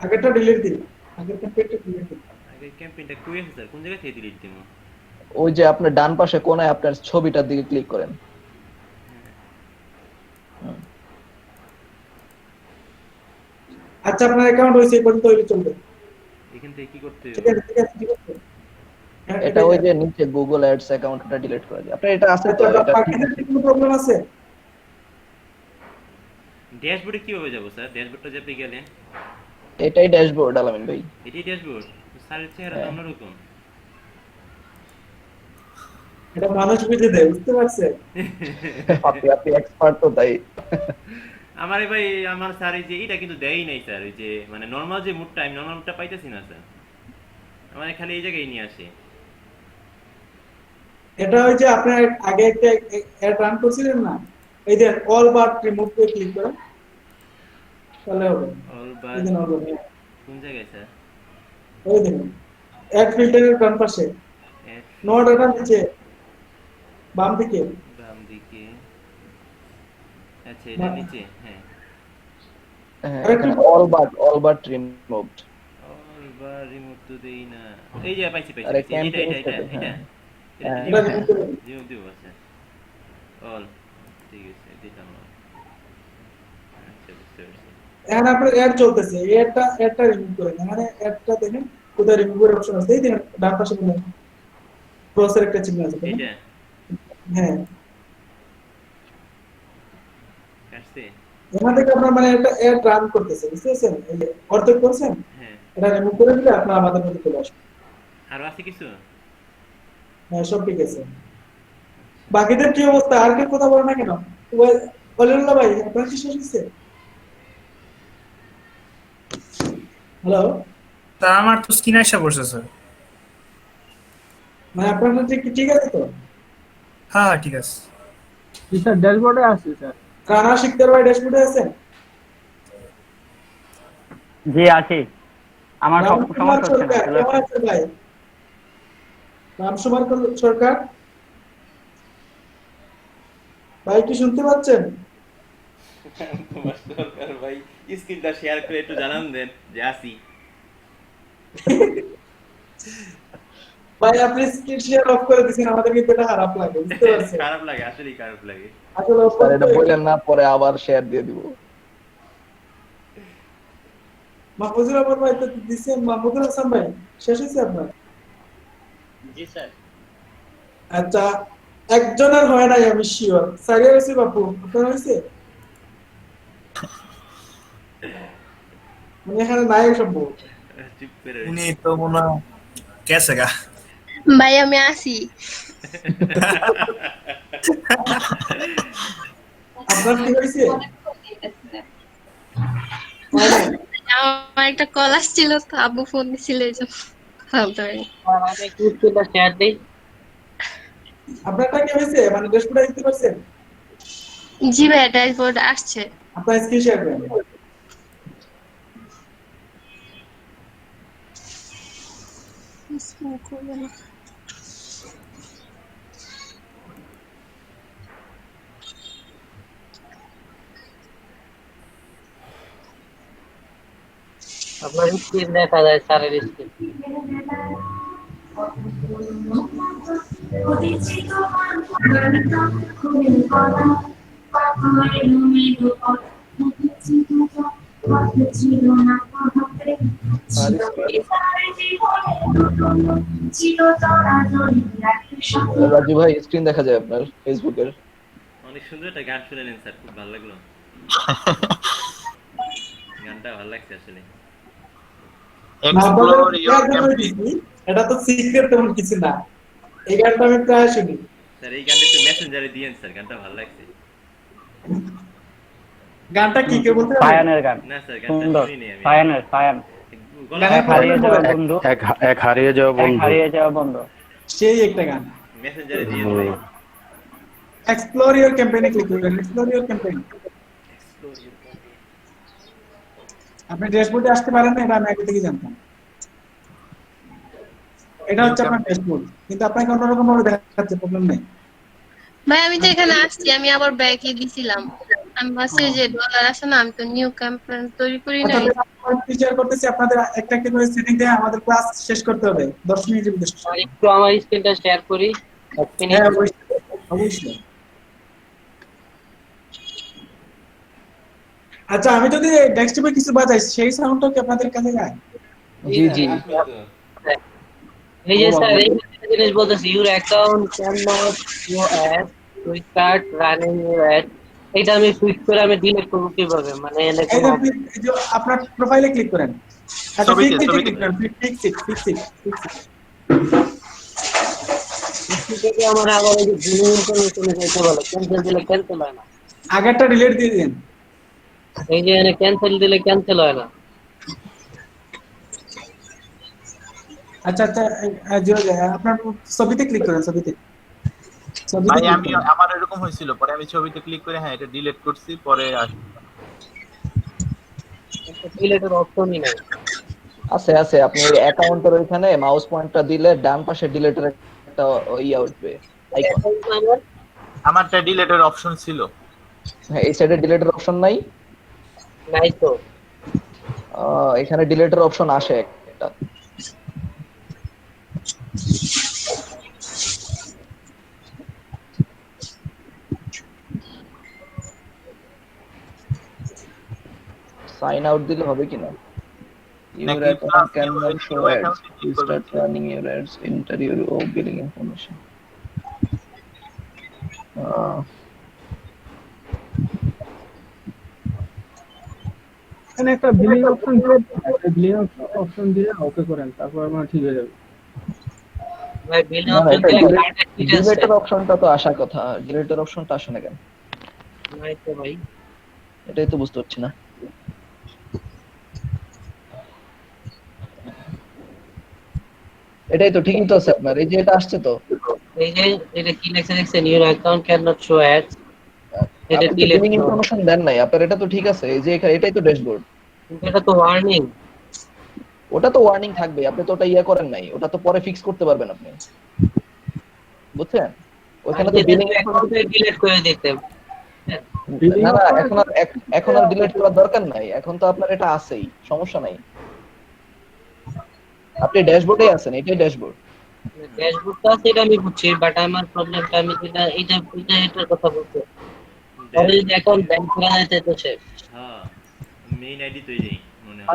আগেরটা ডিলিট দিন, আগের ক্যাম্পেইনটা ডিলিট দিন। আগে ক্যাম্পেইনটা কই আছে স্যার? কোন জায়গা থেকে ডিলিট দিব? ওই যে আপনার ডান পাশে কোনায় আপনার ছবিটার দিকে ক্লিক করেন। আচ্ছা, আপনার অ্যাকাউন্ট হইছে এই পর্যন্ত হইলে চলবে। এখান থেকে কি করতে ঠিক হবে? আছে ঠিক আছে ঠিক আছে। হ্যাঁ, এটা ওই যে নিচে গুগল অ্যাডস অ্যাকাউন্টটা ডিলিট করে দিই। আপনার এটা আছে তো? আচ্ছা, এটা ঠিক বাকিদের আছে। কি কোনো প্রবলেম আছে? ড্যাশবোর্ডে কিভাবে যাব স্যার? ড্যাশবোর্ডটা যেতে গেলে এটাই ড্যাশবোর্ড আলামিন ভাই। এটাই ড্যাশবোর্ড। স্যারের চেহারা তো অন্যরকম। এটা মানুষ বুঝে দেয়, বুঝতে পারছেন? আপনি এক্সপার্ট তো তাই। আমারে ভাই, আমার স্যার এই যে এটা কিন্তু দেয়ই নাই স্যার, ওই যে মানে নরমাল যে মুডটা, আমি নরমাল মুডটা পাইতেছি না স্যার। আমার খালি এই জায়গায় নিয়ে আসে। এটা ওই যে আপনি আগে একটা অ্যাড রান করছিলেন না, এই যে অল বাট রিমুভ করে ক্লিক করেন তাহলে হবে। অল বার এই যে অল বাট কোন জায়গায় স্যার? ওই দেখুন অ্যাড ফিল্টারের ডান পাশে Add নোট এটা নিচে বাম দিকে। বাম দিকে। আচ্ছা, এটা নিচে। হ্যাঁ, এখানে all but removed. All bar remove তো দেই না। এই যে পাইছি পাইছি আরে পাইছি। এটা ক্যাম্পেইন এটা এটা সেটা, এটা হ্যাঁ। এটা রিমুভ করে দিন। রিমুভ দিব স্যার। অল ঠিক আছে, দিলাম all। আচ্ছা, বুঝতে পারছি। এখন আপনার অ্যাড চলতেছে, এই অ্যাডটা রিমুভ করেন। এখানে অ্যাডটা দেখেন কোথায় রিমুভের অপশন আছে, এই দেখেন ডান পাশে বলেন ক্রসের একটা চিহ্ন আছে তাই না? এটা হ্যাঁ, কাটছে? এখান থেকে আপনার মানে একটা অ্যাড রান করতেছে, বুঝতে পারছেন? এই যে অর্ধেক করছেন, হ্যাঁ। এটা রিমুভ করে দিলে আপনার আমাদের মধ্যে চলে আসবে। আরো আছে কিছু? হ্যাঁ, সব ঠিক আছে। বাকিদের কি অবস্থা? আর কেউ কথা বলে না কেন? ওয়ালিউল্লাহ ভাই, আপনার কি শেষ হয়েছে? হ্যালো, তা আমার তো স্ক্রিন আসা পড়ছে স্যার। মানে আপনার ঠিক আছে তো? হ্যাঁ হ্যাঁ ঠিক আছে। জি স্যার, ড্যাশবোর্ডে আছে স্যার। রানা শিকদার ভাই ড্যাশবোর্ডে আছেন? জি আছি। আমার সমস্যা হচ্ছে না, চলে কেমন আসছে। আছেন ভাই? রামসুমার সরকার ভাই কি শুনতে পাচ্ছেন? তোমার দরকার ভাই, স্ক্রিনটা শেয়ার করে একটু জানান দেন যে আসি। ভাই আপনি স্ক্রিন শেয়ার অফ করে দিয়েছেন, আমাদের কিন্তু এটা খারাপ লাগে, বুঝতে পারছেন? খারাপ লাগে, আসলেই খারাপ লাগে। আসলে অফ স্যার এটা করতে বললেন না, পরে আবার শেয়ার দিয়ে দিব। মাহফুজুর রহমান ভাই তো দিচ্ছেন। মাহমুদুল হাসান ভাই শেষ হয়েছে আপনার? জি স্যার। আচ্ছা, একজনের হয় নাই, আমি শিওর। সারিয়া হয়েছে বাপু, আপনার হয়েছে? মানে এখানে নাই সম্ভব। চুপ করে উনি তো মনে হয় গেছে গা। ভাই আমি আসি। আপনার কি হয়েছে? হয় নাই? আমার একটা কল আসছিল তো, আব্বু ফোন দিছিল এই জন্য বলতে পারিনি। আমি একটু স্ক্রিনটা শেয়ার দিই। আপনারটা কি হয়েছে? মানে ড্যাশবোর্ডে দেখতে পাচ্ছেন? জি ভাই, ড্যাশবোর্ড আসছে। আপনার স্ক্রিন শেয়ার করেন। করবে না। আপনার স্ক্রিন দেখা যায়, স্যারের স্ক্রিন। আর screen- রাজু ভাই স্ক্রিন দেখা যায় আপনার ফেসবুকের। অনেক সুন্দর একটা গান শুনলেন স্যার, খুব ভালো লাগলো। গানটা ভালো লাগছে আসলে। না, আপনাদের এক্সপ্লোর ইওর এর জন্য ক্যাম্পেইন। দিছি। এটা তো সিক্রেট তেমন কিছু না। এই গানটা আমি প্রায় শুনি। স্যার এই গানটা একটু মেসেঞ্জারে দিয়েন স্যার, গানটা ভালো লাগছে। গানটা কি কেউ বলতে পারবেন? ফায়ানের গান না স্যার গানটা সুন্দর। শুনিনি আমি। ফায়ান গলা গানের এক হারিয়ে পুরো যাওয়া বলেন। বন্ধু, এক হারিয়ে যাওয়া এক বন্ধু। হারিয়ে যাওয়া বন্ধু। সেই একটা গান। মেসেঞ্জারে দিয়েন ভাই। এক্সপ্লোর ইওর ক্যাম্পেইনে ক্লিক করবেন। Explore your campaign. আপনি ড্যাশবোর্ডে আসতে পারেন না, এটা আমি আগে থেকে জানতাম। এটা হচ্ছে আপনার ড্যাশবোর্ড, কিন্তু আপনাকে অন্যরকম ভাবে দেখাচ্ছে, প্রবলেম নেই। ভাই আমি তো এখানে আসছি, আমি আবার ব্যাকে দিছিলাম। আমি ভাবছি যে ডলার আসে না, আমি তো নিউ ক্যাম্পেইন তৈরি করি নাই। আচ্ছা, শেয়ার করতেছি, আপনাদের একটা একটা করে সেটিং দিয়ে আমাদের ক্লাস শেষ করতে হবে 10 মিনিটের ভিতরে শেষ আর করতে একটু আমার স্ক্রিনটা শেয়ার করি। এক হবে। মিনিট। হ্যাঁ, অবশ্যই অবশ্যই। আচ্ছা, আমি যদি ডেস্কটপে কিছু বাজাই, সেই সাউন্ডটা কি আপনাদের কাছে যায়? জি জি। এই যে স্যার এই একটা জিনিস বলতেছি, your account can not show ad to start running your ad. এটা আমি সুইচ করে আমি ডিলিট করব কিভাবে? মানে এনে এই কোনো যে এই যে আপনার প্রোফাইলে ক্লিক করেন। আচ্ছা, ছবিতে ফিক্স ইটে ছবিতে ক্লিক করেন। Fix it. থেকে আমার আবার এই যে জিমেইল ইনফরমেশনে যেতে বলে, ক্যান্সেল দিলে ক্যান্সেল হয় না। আগেরটা ডিলিট দিয়ে দিন। এই যে এনে ক্যান্সেল দিলে ক্যান্সেল হয় না। আচ্ছা আচ্ছা, আপনার ছবিতে ক্লিক করেন। ছবিতে ভাই ক্লিক আমি করেন। আমার এরকম হয়েছিল, পরে আমি ছবিতে ক্লিক করে হ্যাঁ এটা ডিলিট করছি, পরে ডিলিটের অপশনই নাই। আছে আছে, আপনি অ্যাকাউন্টের ওইখানে মাউস পয়েন্টটা দিলে ডান পাশে ডিলিটের একটা ইয়া উঠবে আইকন। অ্যাকাউন্ট নাম্বার আমারটা ডিলিটের অপশন ছিল। হ্যাঁ, এই সাইডে ডিলিটের অপশন নাই। নাই তো। এখানে ডিলিটের অপশন আসে একটা। সাইন আউট দিলে হবে কিনা? Your নাকি account plus cannot show new ads. অ্যাকাউন্টে To ক্লিক করবেন? start running your ads, enter your billing information. এখানে একটা বিলিং অপশন দিয়ে বিলিং অপশন দিয়ে ওকে করেন, তারপর আমার ঠিক হয়ে যাবে। ভাই বিল না না, অপশন এটা দিলে কার্ডের ডিটেইলস ডিলিটের অপশনটা তো আসার কথা, ডিলিটের অপশনটা আসে না কেন? নাই তো ভাই। এটাই তো বুঝতে পারছি না। এটাই তো ঠিকই তো আছে আপনার, এই যে এটা আসছে তো। এই যে এটা কি লেখা দেখছেন, your account can not show ads. এটা আপনি তো ডিলিট বিলিং ইনফরমেশন দেন নাই আপনার, এটা তো ঠিক আছে। এই যে এটাই তো ড্যাশবোর্ড। এটা তো ওয়ার্নিং। ওটা তো ওয়ার্নিং থাকবে, আপনি তো ওটা ইয়া করেন নাই, ওটা তো পরে ফিক্স করতে পারবেন আপনি, বুঝছেন? ওখানে তো বিলিং অ্যাকাউন্টে ডিলিট করে দিতে। না না, এখন আর ডিলিট করার দরকার নাই, এখন তো আপনার এটা আছেই, সমস্যা নাই। আপনি ড্যাশবোর্ডে আছেন, এটাই ড্যাশবোর্ড। ড্যাশবোর্ডটা আছে এটা আমি বুঝছি, বাট আমার প্রবলেমটা আমি এটার কথা বলছি। পরে যদি অ্যাকাউন্ট ব্যান করা যায় তাহলে তো শেষ। হ্যাঁ মেইন আইডি তৈরি মনে হয়।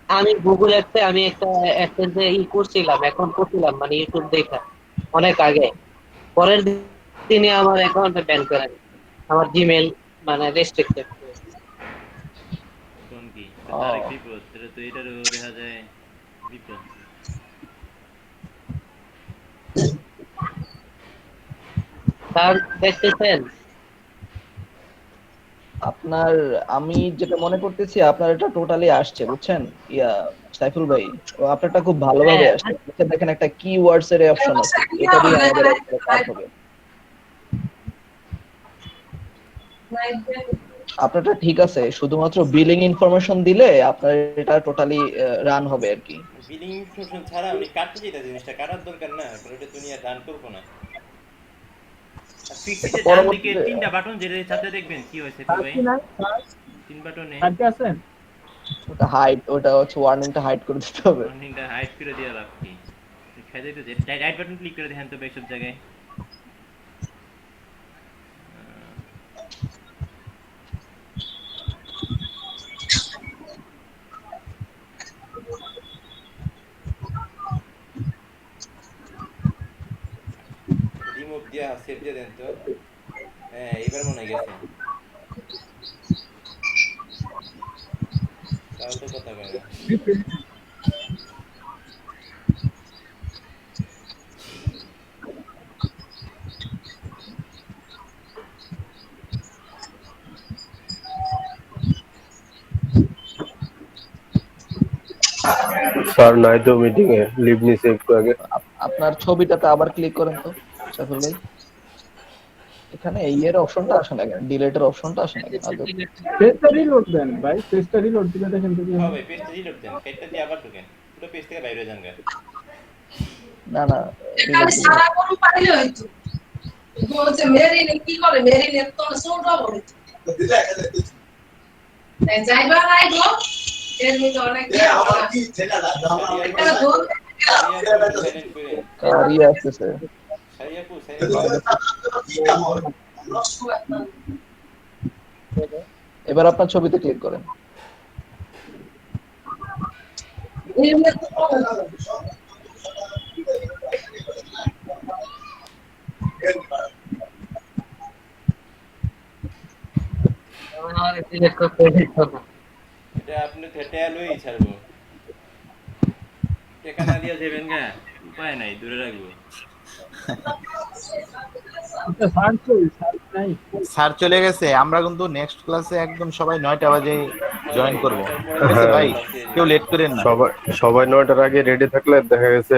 আর আমি গুগল অ্যাপে আমি একটা অ্যাপের যে করছিলাম, এখন করছিলাম মানে ইউটিউব দেখা অনেক আগে। পরের দিন তিনি আমার অ্যাকাউন্টে ব্যান করে দেন। আমার জিমেল মানে রেস্ট্রিক্টেড। কোন কি ও তারেক বিপদ, এটা তো এটারও দেখা যায় বিপদ। স্যার দেখতেছেন? আপনার, আমি যেটা মনে করতেছি আপনার এটা টোটালি আসছে, বুঝছেন? ইয়া সাইফুল ভাই, ও আপনারটা খুব ভালোভাবে হ্যাঁ, আসছে। নিচে দেখেন একটা কিওয়ার্ডস এর অপশন আছে, এটা দিয়ে আমাদের আসলে কাজ হবে। আপনারটা ঠিক আছে, শুধুমাত্র বিলিং ইনফরমেশন দিলে আপনার এটা টোটালি রান হবে আর কি। বিলিং ইনফরমেশন ছাড়া উনি কাটতে যেটা জিনিসটা কাটার দরকার না, কারণ ওটা দুনিয়া রান করবো না। আর ফিক্সি এটা যে ডান দিকে পরবর্তীতে 3টা বাটন যেটা সাথে দেখবেন কি হয়েছে স্যার ভাই, কি নাই স্যার? 3 বাটনে স্যার কি আছেন? ওটা হাইড, ওটা হচ্ছে ওয়ার্নিংটা হাইড করে দিতে হবে। ওয়ার্নিংটা হাইড করে দেওয়া লাভ কি? খাই যাইতে যে রাইট বাটন ক্লিক করে দেখেন তো ভাই সব জায়গায়। রিমুভ দিয়া সেভ দিয়ে দেন তো। হ্যাঁ এবার মনে হয় গেছে, তাও তো কথা কয় না। স্যার নাই তো মিটিং এ, লিভ নিছে একটু আগে। আপনার ছবিটাতে আবার ক্লিক করেন তো সাইফুল ভাই। এখানে এই এর অপশনটা আসে না কেন, ডিলিটের অপশনটা আসে না কেন আজব। পেজটা রিলোড দেন ভাই, পেজটা রিলোড দিলে দেখেন তো কি হ্যাঁ হয়। ভাই পেজটা রিলোড দেন, পেজটা দিয়ে আবার ঢুকেন, পুরো পেজ থেকে বাইরে যান গা। না না, রিলোড দিবেন। সারা গরম পানি হইতো বলছে মেরিনে কি করে, মেরিনে তো সোডা বলে যাইবার আইবো এর মধ্যে অনেক আমার কি ছেড়া এটা ধর সাইলেন্ট করে কারি আসতেছে। সারিয়া পু সাইলেন্ট। এবার আপনার ছবিতে ক্লিক করেন। আমার সিলেক্ট করতে দিতো না। এটা আপনি থেটে লই ছাড়বো, টাকা না দিয়া যাবেন গা, উপায় নাই দূরে রাখবো। এটা স্যার কই? স্যার নাই। স্যার চলে গেছে, আমরা কিন্তু নেক্সট ক্লাসে একদম সবাই 9টা বাজে জয়েন করব, ঠিক আছে হ্যাঁ ভাই? কেউ লেট করেন না। সবাই সবাই 9টার আগে রেডি থাকলে দেখা গেছে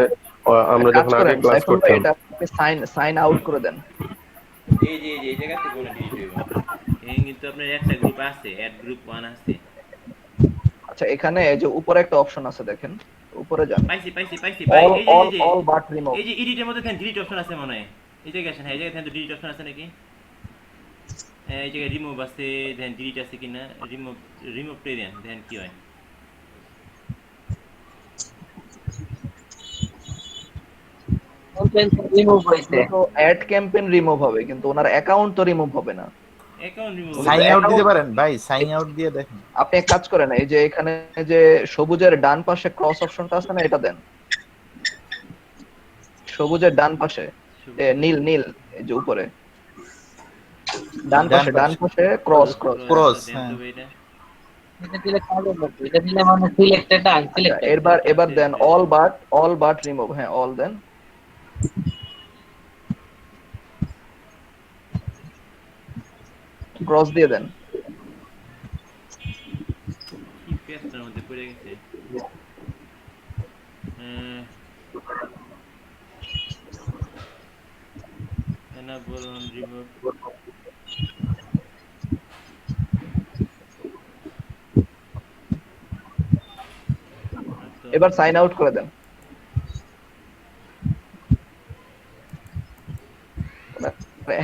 আমরা কাজ যখন আগে করেন ক্লাস সাইফুল ভাই, করতাম। এটা সাইন সাইন আউট করে দেন। এই জায়গা থেকে কোনো ডিলিট হইব। এই কিন্তু আপনার একটা গ্রুপ আছে, অ্যাড গ্রুপ 1 আছে। আচ্ছা, এখানে এই যে উপরে একটা অপশন আছে দেখেন, উপরে যান। পাইছি ভাই, অল এই যে অল এই যে অল বাট রিমুভ। এই যে এডিটের মধ্যে দেখেন ডিলিট অপশন আছে মনে হয়। এই জায়গায় আসেন, হ্যাঁ এই জায়গায় দেখেন তো ডিলিট অপশন আছে নাকি? হ্যাঁ এই জায়গায় রিমুভ আছে, দেখেন ডিলিট আছে কিনা, রিমুভ করে দেন, দেখেন কি হয়। কন্টেন্ট রিমুভ হইছে। তো অ্যাড ক্যাম্পেইন রিমুভ হবে, কিন্তু ওনার অ্যাকাউন্ট তো রিমুভ হবে না। অ্যাকাউন্ট রিমুভ সাইন আউট দিতে পারেন ভাই, সাইন আউট দিয়ে দেখেন। আপনি এক কাজ করেন, এই যে এখানে যে সবুজের ডান পাশে ক্রস অপশনটা আছে না, এটা দেন। সবুজের ডান পাশে নীল নীল, এই যে উপরে ডান পাশে ক্রস ক্রস। ক্রস, হ্যাঁ। এটা দিলে কাজ হবে, এটা দিলে মানে সিলেক্টেড আনসিলেক্টেড। এবার দেন অল বাট রিমুভ, হ্যাঁ অল দেন। ক্রস দিয়ে দেন। কি পেজটার মধ্যে পড়ে গেছে। enable on remove এবার সাইন আউট করে দেন।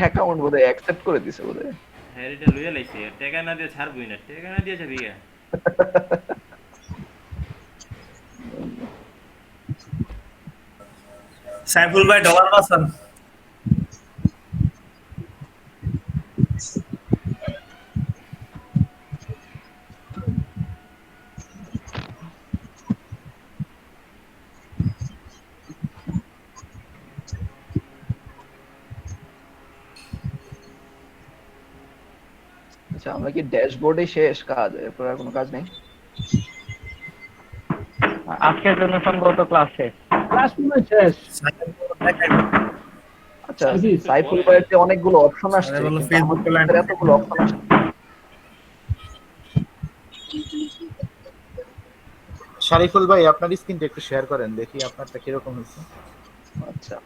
অ্যাকাউন্ট বোধহয় অ্যাকসেপ্ট করে দিছে বোধহয়। হ্যাঁ এটা লইয়া লাইছে, টাকা না দিয়ে ছাড়বই না, টাকা না দিয়ে যাবি গা। সাইফুল ভাই ডলার বাঁচান। মানে কি ড্যাশবোর্ডে শেষ কাজ, এরপর আর কোনো কাজ নেই? আজকের জন্য সম্ভবত ক্লাস শেষ। ক্লাস মনে হয় শেষ। আচ্ছা, সাইফুল ভাইয়ের যে অনেকগুলো অপশন আসছে, আরে বলো কিন্তু ফেসবুক আমাদের লাইন এতগুলো অপশন আসছে। শারিফুল ভাই আপনার স্ক্রিনটা একটু শেয়ার করেন, দেখি আপনারটা কিরকম হয়েছে। আচ্ছা,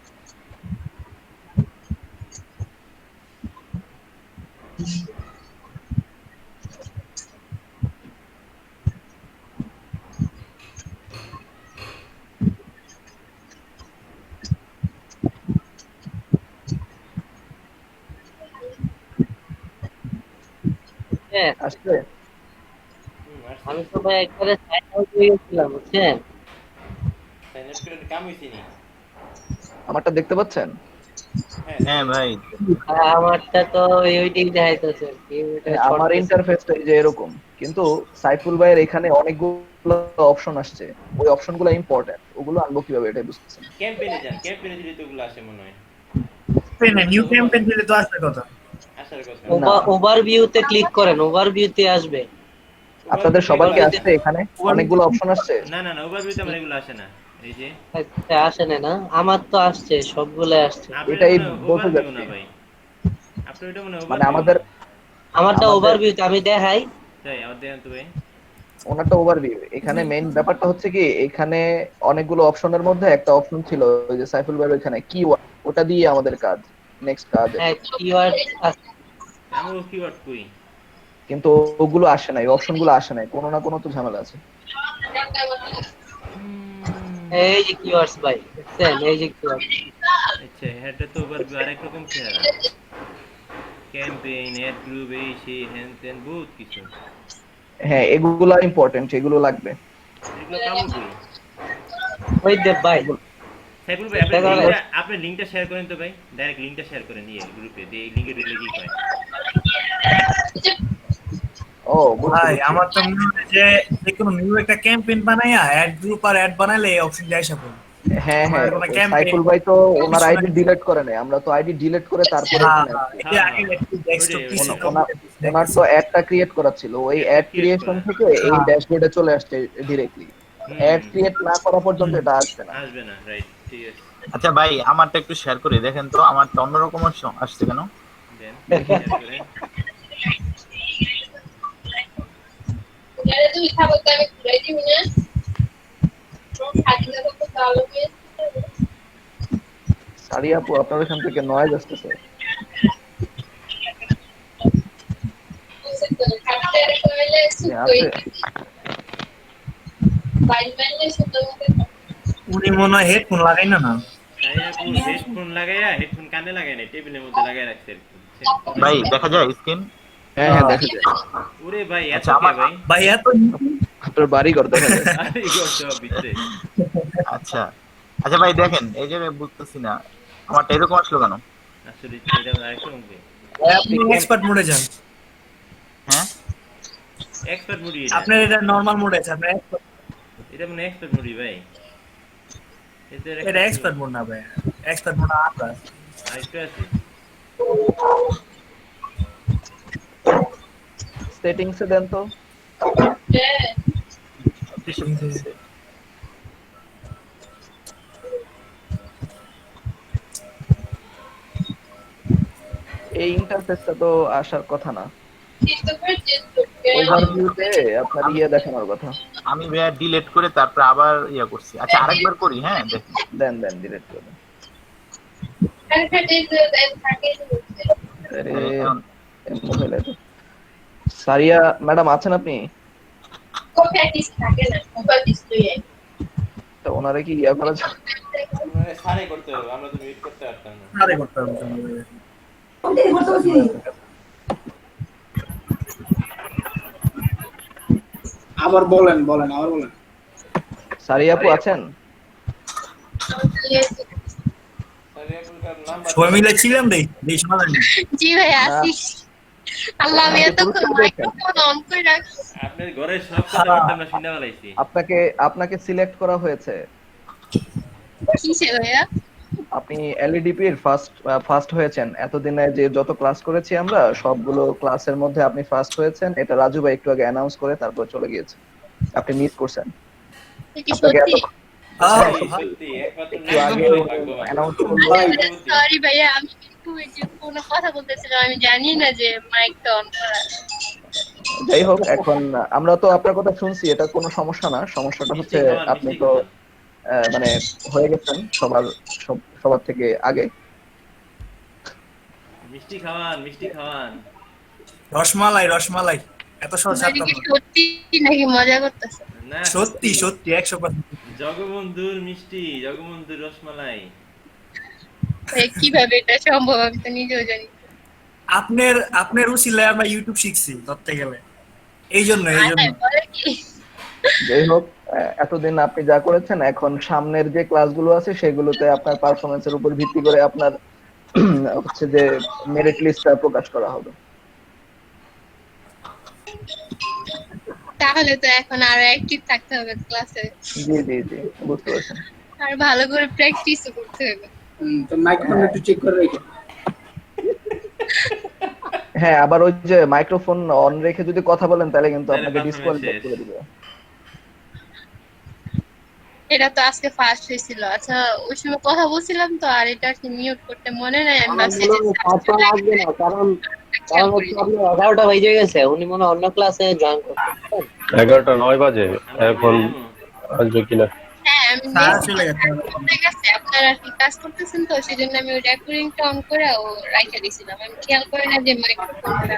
হ্যাঁ, আসছে। আমি তো ভাই একবারে সাইন আউট হয়ে গেছিলাম, বুঝছেন? সাইন আপ করে কাম হইছে নি? আমারটা দেখতে পাচ্ছেন? হ্যাঁ ভাই, আমারটা তো ওইটাই দেখাইতেছে কি, ওটা আমার short ইন্টারফেসটা এই যে এরকম, কিন্তু সাইফুল ভাইয়ের এখানে অনেকগুলো অপশন আসছে, ওই অপশনগুলো ইম্পর্টেন্ট, ওগুলো আনবো কিভাবে এটা বুঝতেছি না। ক্যাম্পেইনে যান, ক্যাম্পেইনে দিলে তো ওগুলো আসে মনে হয়। নিউ ক্যাম্পেইন দিলে তো আসার কথা। আসার কথা। ওভারভিউতে ক্লিক করেন, ওভারভিউতে আসবে। আপনাদের সবার কি আসছে এখানে অনেকগুলো অপশন আসছে? না না না, ওভারভিউতে আমার এগুলো আসে না। এই যে আচ্ছা, আসে না? আমার তো আসছে, সবগুলো আসছে। এটাই বলতে ওভারভিউ না যাচ্ছি, ভাই, আপনার এটা মনে হয় মানে ওভারভিউ। আমারটা ওভারভিউতে, আমি দেখাই। তাই আমার দেখেন তো ভাই। ওনারটা ওভারভিউ। এখানে মেইন ব্যাপারটা হচ্ছে কি, এখানে অনেকগুলো অপশনের মধ্যে একটা অপশন ছিল ওই যে সাইফুল ভাইয়ের ওখানে কিওয়ার্ড, ওটা দিয়ে আমাদের কাজ, নেক্সট কাজ। হ্যাঁ, কিওয়ার্ড আছে। আমার কিওয়ার্ড কই? কিন্তু ওগুলো আসে নাই, অপশনগুলো আসে নাই, কোনো না কোনো তো ঝামেলা আছে। এই যে কিওয়ার্ডস ভাই, দেখছেন? এই যে কিওয়ার্ড। আচ্ছা, এটা তো ওভারভিউ আরেক রকম চেহারা। ক্যাম্পেইন, অ্যাড গ্রুপ, এই সেই হ্যান ত্যান বহুত কিছু। হ্যাঁ, এগুলো ইম্পর্টেন্ট, এগুলো লাগবে। এগুলো কামু কই? ওই দে ভাই, সাইফুল ভাই আপনি লিংকটা শেয়ার করেন তো ভাই, ডাইরেক্ট লিংকটা শেয়ার করেন এই গ্রুপে, এই লিংকে ঢুকলে কি হয়? ও ভাই আমার তো মনে হয় যে কোনো নিউ একটা ক্যাম্পেইন বানায়া অ্যাড গ্রুপ আর অ্যাড বানাইলে এই অপশন যায় সব। হ্যাঁ হ্যাঁ, সাইফুল ভাই তো ওনার আইডি ডিলিট করে নাই, আমরা তো আইডি ডিলিট করে তারপরে ওনার তো অ্যাডটা ক্রিয়েট করা ছিল, ওই অ্যাড ক্রিয়েশন থেকে এই ড্যাশবোর্ডে চলে আসছে ডাইরেক্টলি। অ্যাড ক্রিয়েট না করা পর্যন্ত এটা আসবে না। আসবে না, রাইট, ঠিক আছে। আচ্ছা ভাই, আমারটা একটু শেয়ার করে দেখেন তো, আমারটা অন্যরকম আসছে কেন? দেন শেয়ার করেন। আরে তুই খাবার দাবি ঘুরাই দিবি না? খাদিনা তো ভালো হয়ে সারি আপু, আপনার এখান থেকে নয়েজ আসতেছে। উনি মনে হয় হেডফোন লাগাই না। তাই আপু হেডফোন লাগাইয়া, হেডফোন কানে লাগাই না, টেবিলের মধ্যে লাগাই রাখছে। ভাই দেখা যায় স্ক্রিন? হ্যাঁ হ্যাঁ, দেখা যায়। ওরে ভাই এত আচ্ছা, কে ভাই? ভাই এত আপনার বাড়ি ঘর দেখা যায়। আরে গো সব ভিতরে। আচ্ছা আচ্ছা ভাই দেখেন, এই যে বুঝতেছি না আমারটা এরকম আসলো কেন? আসলে এটা আরেকটা মুভি। আপনি এক্সপার্ট মোডে যান। হ্যাঁ, এক্সপার্ট মুভি আপনার এটা নরমাল মোডে আছে, আপনার এটা মানে এক্সপার্ট মুভি ভাই। এটা এক্সপার্ট মোড না ভাই, এক্সপার্ট মোড আছে। আরেকটা আছে সেটিংসে দেন তো। এই ইন্টারফেসটা তো আসার কথা না, ওভারভিউতে আপনার দেখানোর কথা। আমি ভাইয়া ডিলিট করে তারপর আবার করছি। আচ্ছা আরেকবার করি, হ্যাঁ দেখি। দেন ডিলিট করে দেন। আরে মোবাইলে তো সারিয়া ম্যাডাম আছেন আপনি? তো ওনারে কি করা যায়? মানে সারে করতে হবে, আমরা তো মিট করতে পারতাম না। সারে করতে হবে। আবার বলেন আবার বলেন। সারিয়া আপু আছেন? সবাই মিলে ছিলাম দেই সমাধান। জি ভাই আছি। আল্লাহ, আমি এতক্ষণ মাইক্রোফোন অন করে রাখছি। আপনার ঘরের সব কথাবার্তা আমরা শুনে ফেলাইছি। আপনাকে সিলেক্ট করা হয়েছে। কিসে ভাইয়া? আপনি এলইডিপি এর ফার্স্ট হয়েছেন। এতদিনে যে যত ক্লাস করেছি আমরা সবগুলো ক্লাসের মধ্যে আপনি ফার্স্ট হয়েছেন। এটা রাজু ভাই একটু আগে অ্যানাউন্স করে তারপর চলে গিয়েছে। আপনি মিস করছেন। কি আপনাকে সত্যি? সত্যি একমাত্র একটু আগে ভাগ্যবান। অ্যানাউন্স করলো। সরি ভাইয়া, আমি কিন্তু ওই যে কোনো কথা বলতেছিলাম, আমি জানি না যে মাইকটা অন করা। যাই হোক, এখন আমরা তো আপনার কথা শুনছি, এটা কোনো সমস্যা না। সমস্যাটা হচ্ছে আপনি তো মানে হয়ে গেছেন সবার থেকে আগে। মিষ্টি খাওয়ান, মিষ্টি খাওয়ান। রসমালাই রসমালাই এত সহজ আপনি কি সত্যি নাকি মজা করতেছে? না সত্যি সত্যি 100%। জগবন্ধুর মিষ্টি, জগবন্ধুর রসমালাই। কিভাবে এটা সম্ভব আমি তো নিজেও জানি। আপনার উচিলায় আমরা ইউটিউব শিখছি ধরতে গেলে, এই জন্য যাই হোক, এতদিন আপনি যা করেছেন, এখন সামনের যে ক্লাসগুলো আছে সেগুলোতে আপনার পারফরমেন্সের উপর ভিত্তি করে আপনার হচ্ছে যে মেরিট লিস্টটা প্রকাশ করা হবে। তাহলে তো এখন আরো অ্যাক্টিভ থাকতে হবে ক্লাসে। জি জি জি, বুঝতে পারছেন। আর ভালো করে প্র্যাকটিসও করতে হবে। তো মাইক্রোফোন একটু চেক করে রেখে। হ্যাঁ, আবার ওই যে মাইক্রোফোন অন রেখে যদি কথা বলেন তাহলে কিন্তু আপনাকে ডিসকোয়ালিফাই করে দিবে। এটা তো আজকে ফার্স্ট হয়েছিল। আচ্ছা, ওই সময় কথা বলছিলাম তো, আর এটা কি মিউট করতে মনে নাই। আমি ভাবছি যে আসবে না, কারণ হচ্ছে আপনার 11টা বেজে গেছে, উনি মনে হয় অন্য ক্লাসে জয়েন করতেছেন। 11:09 বাজে এখন, আসবে কিনা। হ্যাঁ, আমি বলতে গেছে আপনারা কি কাজ করতেছেন তো, সেজন্য আমি ওই রেকর্ডিংটা অন করে ও রাইখা দিয়েছিলাম। আমি খেয়াল করি না যে মাইক্রোফোনটা।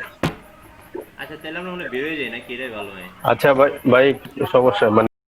আচ্ছা তাহলে আমরা বের হয়ে যাই না, কি রে ভালো হয়। আচ্ছা ভাই, সমস্যা মানে